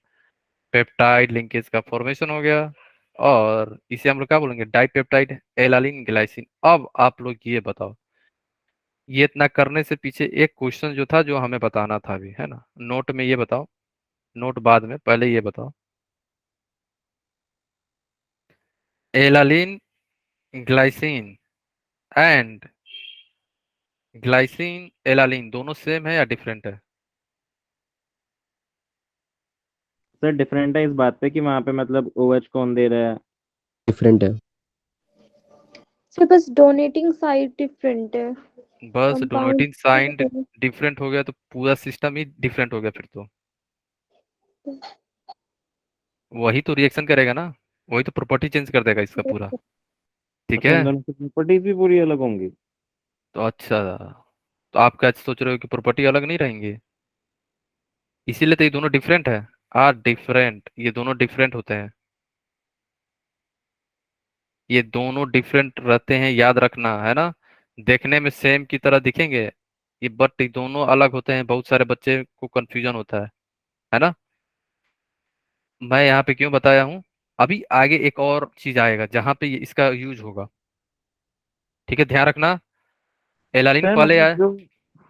peptide linkage का फॉर्मेशन हो गया। और इसे हम लोग क्या बोलेंगे? Dipeptide alanine glycine. अब आप लोग ये बताओ, ये इतना करने से पीछे एक क्वेश्चन जो था, जो हमें बताना था अभी, है ना। नोट में ये बताओ, नोट बाद में, पहले ये बताओ। Alanine glycine and glycine alanine दोनों सेम है या डिफरेंट है? सर डिफरेंट है इस बात पे कि वहां पे मतलब ओएच कौन दे रहा है। डिफरेंट है। सर बस डोनेटिंग साइड डिफरेंट है। बस कंपाउंड। डोनेटिंग साइड डिफरेंट हो गया तो पूरा सिस्टम ही डिफरेंट हो गया फिर तो। वही तो रिएक्शन करेगा ना, वही तो प्रॉपर्टी चेंज कर देगा इसका पूरा। ठीक अच्छा, है। इन दोनों की प्रॉपर्टीज भी पूरी अलग होंगी। तो अच्छा, तो आप क्या सोच रहे हो कि प्रॉपर्टी अलग नहीं रहेंगी? इसीलिए तो ये दोनों डिफरेंट है। आर डिफरेंट, ये दोनों डिफरेंट होते हैं। ये दोनों डिफरेंट रहते हैं, याद रखना, है ना। देखने में सेम की तरह दिखेंगे ये, बट ये दोनों अलग होते हैं। बहुत सारे बच्चे को कंफ्यूजन होता है ना। मैं यहाँ पे क्यों बताया हूँ? अभी आगे एक और चीज आएगा जहां पे इसका यूज होगा। ठीक है, ध्यान रखना। एलानिन सर पहले मतलब आए। जो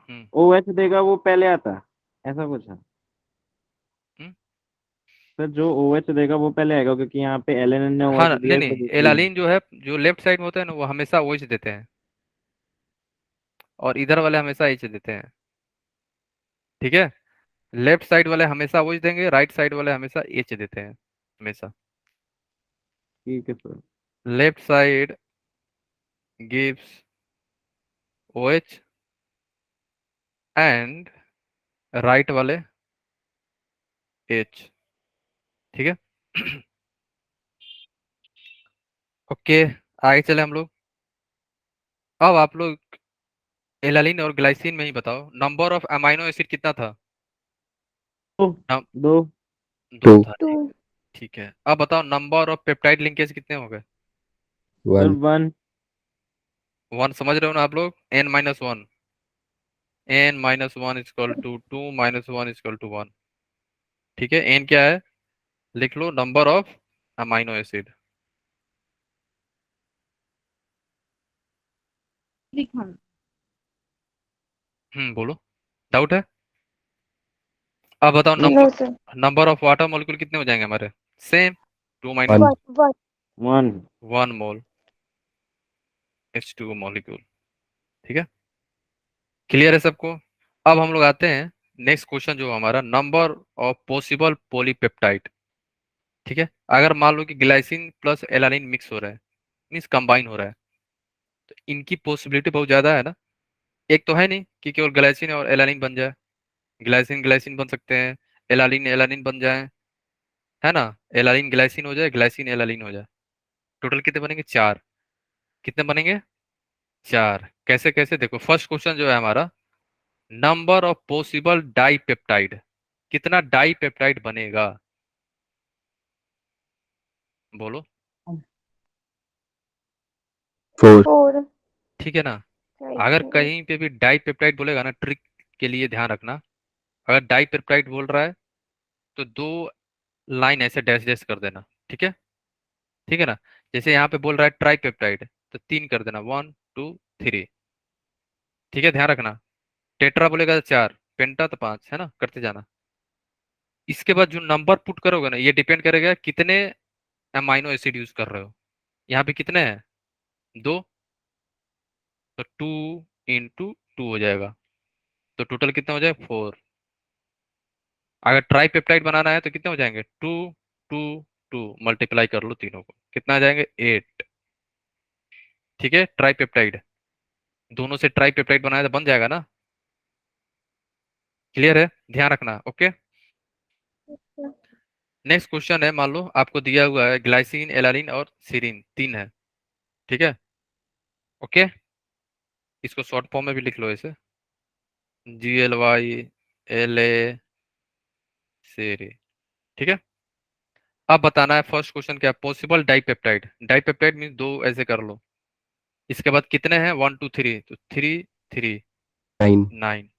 हम्म, ओएच देगा वो पहले आता है, ऐसा कुछ है। हम्म। सर जो ओएच देगा वो पहले आएगा, क्योंकि यहाँ पे एलएनएन ने हाँ ओएच दिया नहीं है नहीं, तो दूसरी में। एलानिन जो है, जो लेफ्ट साइड में होता है ना, वो हमेशा OH देते हैं। और इधर वाले हमेशा H देते हैं। ठीक है, लेफ्ट साइड वाले हमेशा OH देंगे, राइट साइड वाले हमेशा H देते हैं, हमेशा। ठीक है sir. Left side gives OH and right वाले H। ठीक है। ओके, आगे चले हम लोग। अब आप लोग एलानिन और ग्लाइसिन में ही बताओ, नंबर ऑफ अमाइनो एसिड कितना था? दो। नम- दो। दो टू। था, टू। ठीक। ठीक है, अब बताओ नंबर ऑफ पेप्टाइड लिंकेज कितने हो गए? सर 1। 1। 1 समझ रहे हो ना आप लोग? N-1, N-1 equal to 2 - 1 equal to 1। ठीक है, N क्या है? लिख लो, नंबर ऑफ अमाइनो एसिड। दिखाना। बोलो, डाउट है? अब बताओ no number sir. Number of water molecule कितने हो जाएंगे हमारे? Same, 2 minus one. One 1 1 mole H2O molecule. ठीक है, क्लियर है सबको? अब हम लोग आते हैं नेक्स्ट क्वेश्चन जो हमारा, नंबर ऑफ पॉसिबल पॉलीपेप्टाइड। ठीक है, अगर मान लो कि ग्लाइसिन प्लस एलानिन मिक्स हो रहा है, मीन्स कंबाइन हो रहा है, तो इनकी पॉसिबिलिटी बहुत ज्यादा है ना। एक तो है नहीं कि केवल ग्लाइसिन और एलानिन बन जाए, ग्लाइसिन ग्लाइसिन बन सकते हैं, एलानिन एलानिन बन जाए, है ना, एलानिन ग्लाइसिन हो जाए, ग्लाइसिन एलानिन हो जाए। टोटल कितने बनेंगे? 4। कितने बनेंगे? 4। कैसे कैसे? देखो, फर्स्ट क्वेश्चन जो है हमारा, नंबर ऑफ पॉसिबल डाइपेप्टाइड, कितना डाइपेप्टाइड बनेगा? बोलो। 4। 4। ठीक है ना, अगर कहीं पे भी डाइपेप्टाइड बोलेगा ना, ट्रिक के लिए ध्यान रखना, अगर डाइपेप्टाइड बोल रहा है तो 2 लाइन ऐसे डैश डैश कर देना। ठीक है, ठीक है ना। जैसे यहाँ पे बोल रहा है ट्राइपेप्टाइड, तो 3 कर देना, 1 2 3। ठीक है, ध्यान रखना। टेट्रा बोलेगा तो 4, पेंटा तो 5, है ना, करते जाना। इसके बाद जो नंबर पुट करोगे ना, ये डिपेंड करेगा कितने अमाइनो एसिड यूज कर रहे हो। यहाँ पे कितने हैं? 2, तो 2 × 2 हो जाएगा, तो टोटल कितना हो जाएगा? 4। अगर ट्राइपेप्टाइड बनाना है तो कितने हो जाएंगे? 2 2 2, मल्टीप्लाई कर लो तीनों को, कितना आ जाएंगे? 8। ठीक है, ट्राइपेप्टाइड, दोनों से ट्राइपेप्टाइड बनाया तो बन जाएगा ना। क्लियर है? ध्यान रखना। ओके, नेक्स्ट क्वेश्चन है, मान लो आपको दिया हुआ है ग्लाइसिन एलानिन और सीरीन, 3 है। ठीक है, ओके, इसको शॉर्ट फॉर्म में भी लिख लो ऐसे, GLY LA सीरी। ठीक है, अब बताना है फर्स्ट क्वेश्चन क्या, पॉसिबल डाइपेप्टाइड। डाइपेप्टाइड मीन 2 ऐसे कर लो। इसके बाद कितने हैं? 1 2 3, तो 3 3 9। 9।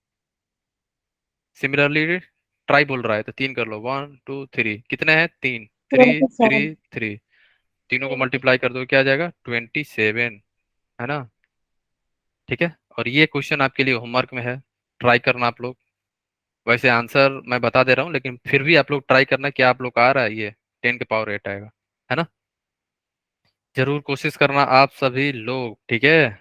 सिमिलरली ट्राई बोल रहा है तो 3 कर लो, 1 2 3, कितने हैं? 3 3 3 27। 3, तीनों को मल्टीप्लाई कर दो, क्या आ जाएगा? 27, है ना। ठीक है, और ये क्वेश्चन आपके लिए होमवर्क में है, ट्राई करना आप लोग। वैसे आंसर मैं बता दे रहा हूँ, लेकिन फिर भी आप लोग ट्राई करना, क्या आप लोग का आ रहा है? ये 10 के पावर 8 आएगा, है ना। जरूर कोशिश करना आप सभी लोग, ठीक है।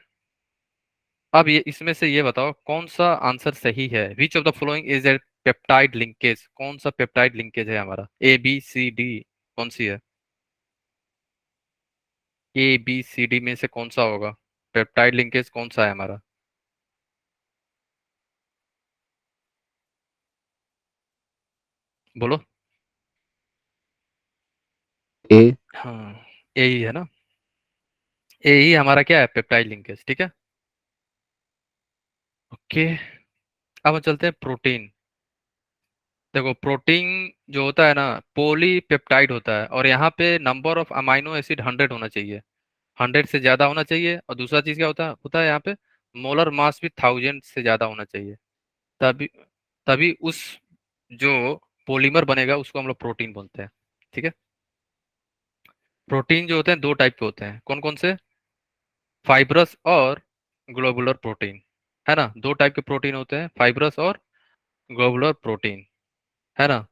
अब ये इसमें से ये बताओ कौन सा आंसर सही है। Which of the following is a peptide linkage, कौन सा पेप्टाइड लिंकेज है हमारा? ABCD, कौन सी है? ABCD में से कौन सा होगा? पेप्टाइड लिंकेज कौन सा है हमारा? बोलो। ए। हाँ, यही है ना, यही हमारा क्या है? Peptide linkage. ठीक है, ओके। अब हम चलते हैं प्रोटीन। देखो, प्रोटीन जो होता है ना, पॉलीपेप्टाइड होता है, और यहाँ पे नंबर ऑफ अमाइनो एसिड 100 होना चाहिए, 100 से ज्यादा होना चाहिए। और दूसरा चीज क्या होता है यहाँ पे, मोलर मास भी 1000 से ज्यादा होना चाहिए। तभी तभी उस जो पॉलीमर बनेगा उसको हम लोग प्रोटीन बोलते हैं। ठीक है, प्रोटीन जो होते हैं 2 टाइप के होते हैं, कौन कौन से? फाइब्रस और ग्लोबुलर प्रोटीन, है ना। 2 टाइप के प्रोटीन होते हैं, फाइब्रस और ग्लोबुलर प्रोटीन, है ना।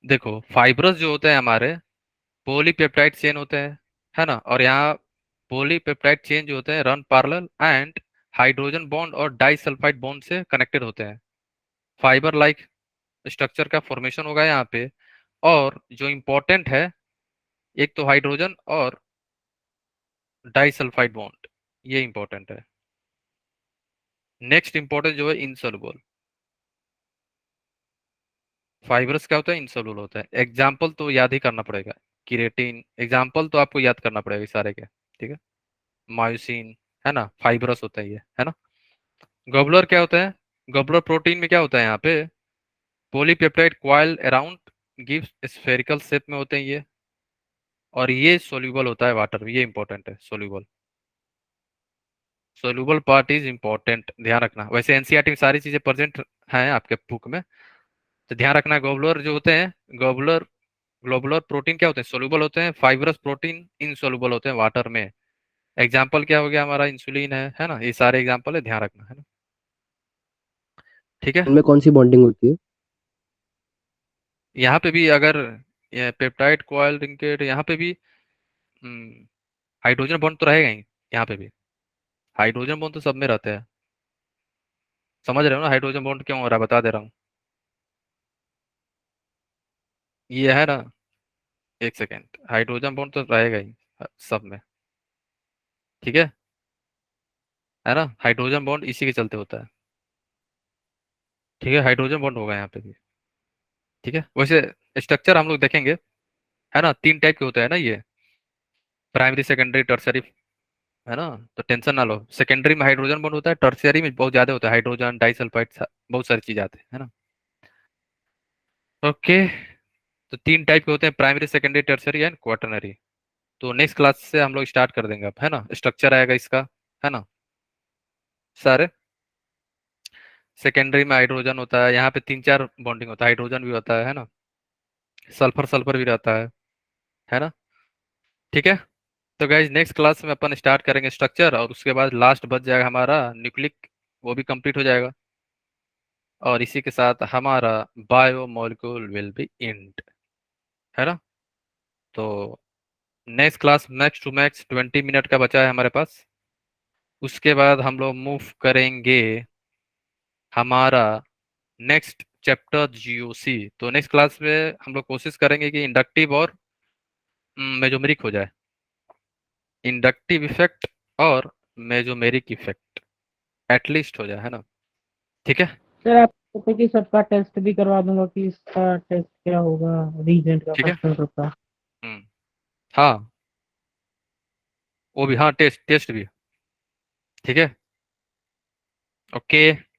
देखो, फाइब्रस जो होते हैं हमारे, पॉलीपेप्टाइड चेन होते हैं, है ना। और यहाँ पॉलीपेप्टाइड चेन जो होते हैं run parallel and hydrogen bond और डाइसल्फाइड बॉन्ड से कनेक्टेड होते हैं। फाइबर लाइक स्ट्रक्चर का फॉर्मेशन होगा यहाँ पे। और जो इम्पोर्टेंट है, एक तो हाइड्रोजन और डाइसल्फाइड बॉन्ड, ये इंपॉर्टेंट है। नेक्स्ट इंपॉर्टेंट जो है, इनसॉल्युबल। फाइब्रस क्या होता है? इनसॉल्युबल होता है। एग्जाम्पल तो याद ही करना पड़ेगा, किरेटिन, एग्जाम्पल तो आपको याद करना पड़ेगा सारे के। ठीक है, मायोसिन, है ना, फाइब्रस होता है ये, है ना। ग्लोबुलर क्या होता है? ग्लोबुलर प्रोटीन में क्या होता है यहाँ पे, polypeptide coil around gives spherical shape में होते हैं ये। और ये सोल्यूबल होता है वाटर में, ये इंपॉर्टेंट है, soluble. Soluble part is important, ध्यान रखना। वैसे एनसीईआरटी में सारी चीजें प्रेजेंट हैं आपके बुक में, तो ध्यान रखना। ग्लोबुलर जो होते हैं, ग्लोबुलर ग्लोबुलर प्रोटीन क्या होते हैं? सोल्यूबल होते हैं। फाइब्रस प्रोटीन इनसोल्यूबल होते हैं वाटर में। एग्जाम्पल क्या हो गया हमारा, इंसुलिन है ना, ये सारे एग्जाम्पल है, ध्यान रखना है ना। ठीक है, इनमें कौन सी बॉन्डिंग होती है? यहाँ पे भी अगर पेप्टाइड कॉइल लिंकेज, यहाँ पे भी हाइड्रोजन बॉन्ड तो रहेगा ही, यहाँ पे भी हाइड्रोजन बॉन्ड तो सब में रहते हैं। समझ रहे हो ना हाइड्रोजन बॉन्ड क्यों हो रहा है, बता दे रहा हूँ। ये है ना, एक सेकेंड, हाइड्रोजन बॉन्ड तो रहेगा ही सब में, ठीक है ना। हाइड्रोजन बॉन्ड इसी के चलते होता है, ठीक है, हाइड्रोजन बॉन्ड होगा यहाँ पे भी, ठीक है। वैसे स्ट्रक्चर हम लोग देखेंगे, है ना, 3 टाइप के होते हैं ना ये, प्राइमरी सेकेंडरी टर्सरी, है ना। तो टेंशन ना लो, सेकेंडरी में हाइड्रोजन बॉन्ड होता है, टर्सरी में बहुत ज्यादा होता है, हाइड्रोजन डाइसल्फाइड, बहुत सारी चीज आते हैं, है ना। ओके, तो 3 टाइप के होते हैं, primary secondary tertiary and quaternary. तो नेक्स्ट क्लास से हम लोग स्टार्ट कर देंगे अब, है ना, स्ट्रक्चर आएगा इसका, है ना सारे। सेकेंडरी में हाइड्रोजन होता है, यहाँ पे 3-4 बॉन्डिंग होता है, हाइड्रोजन भी होता है ना, सल्फर सल्फर भी रहता है ना, ठीक है। तो गाइज नेक्स्ट क्लास में अपन स्टार्ट करेंगे स्ट्रक्चर, और उसके बाद लास्ट बच जाएगा हमारा न्यूक्लिक, वो भी कंप्लीट हो जाएगा, और इसी के साथ हमारा bio molecule will be end, है ना। तो next class max to max 20 minute का बचा है हमारे पास, उसके बाद हम लोग मूव करेंगे हमारा नेक्स्ट चैप्टर जीओसी। तो नेक्स्ट क्लास में हम लोग कोशिश करेंगे कि इंडक्टिव और मेजोमेरिक हो जाए, इंडक्टिव इफेक्ट और मेजोमेरिक इफेक्ट एटलीस्ट हो जाए, है ना, ठीक है। सर आप कहते कि सबका टेस्ट भी करवा दूंगा कि इसका टेस्ट क्या होगा, रीजेंट का ठीक है, फर्स्ट पेपर का। हम्म, हाँ वो भी, हाँ टेस्ट टेस्ट भी, ठीक है, ओके।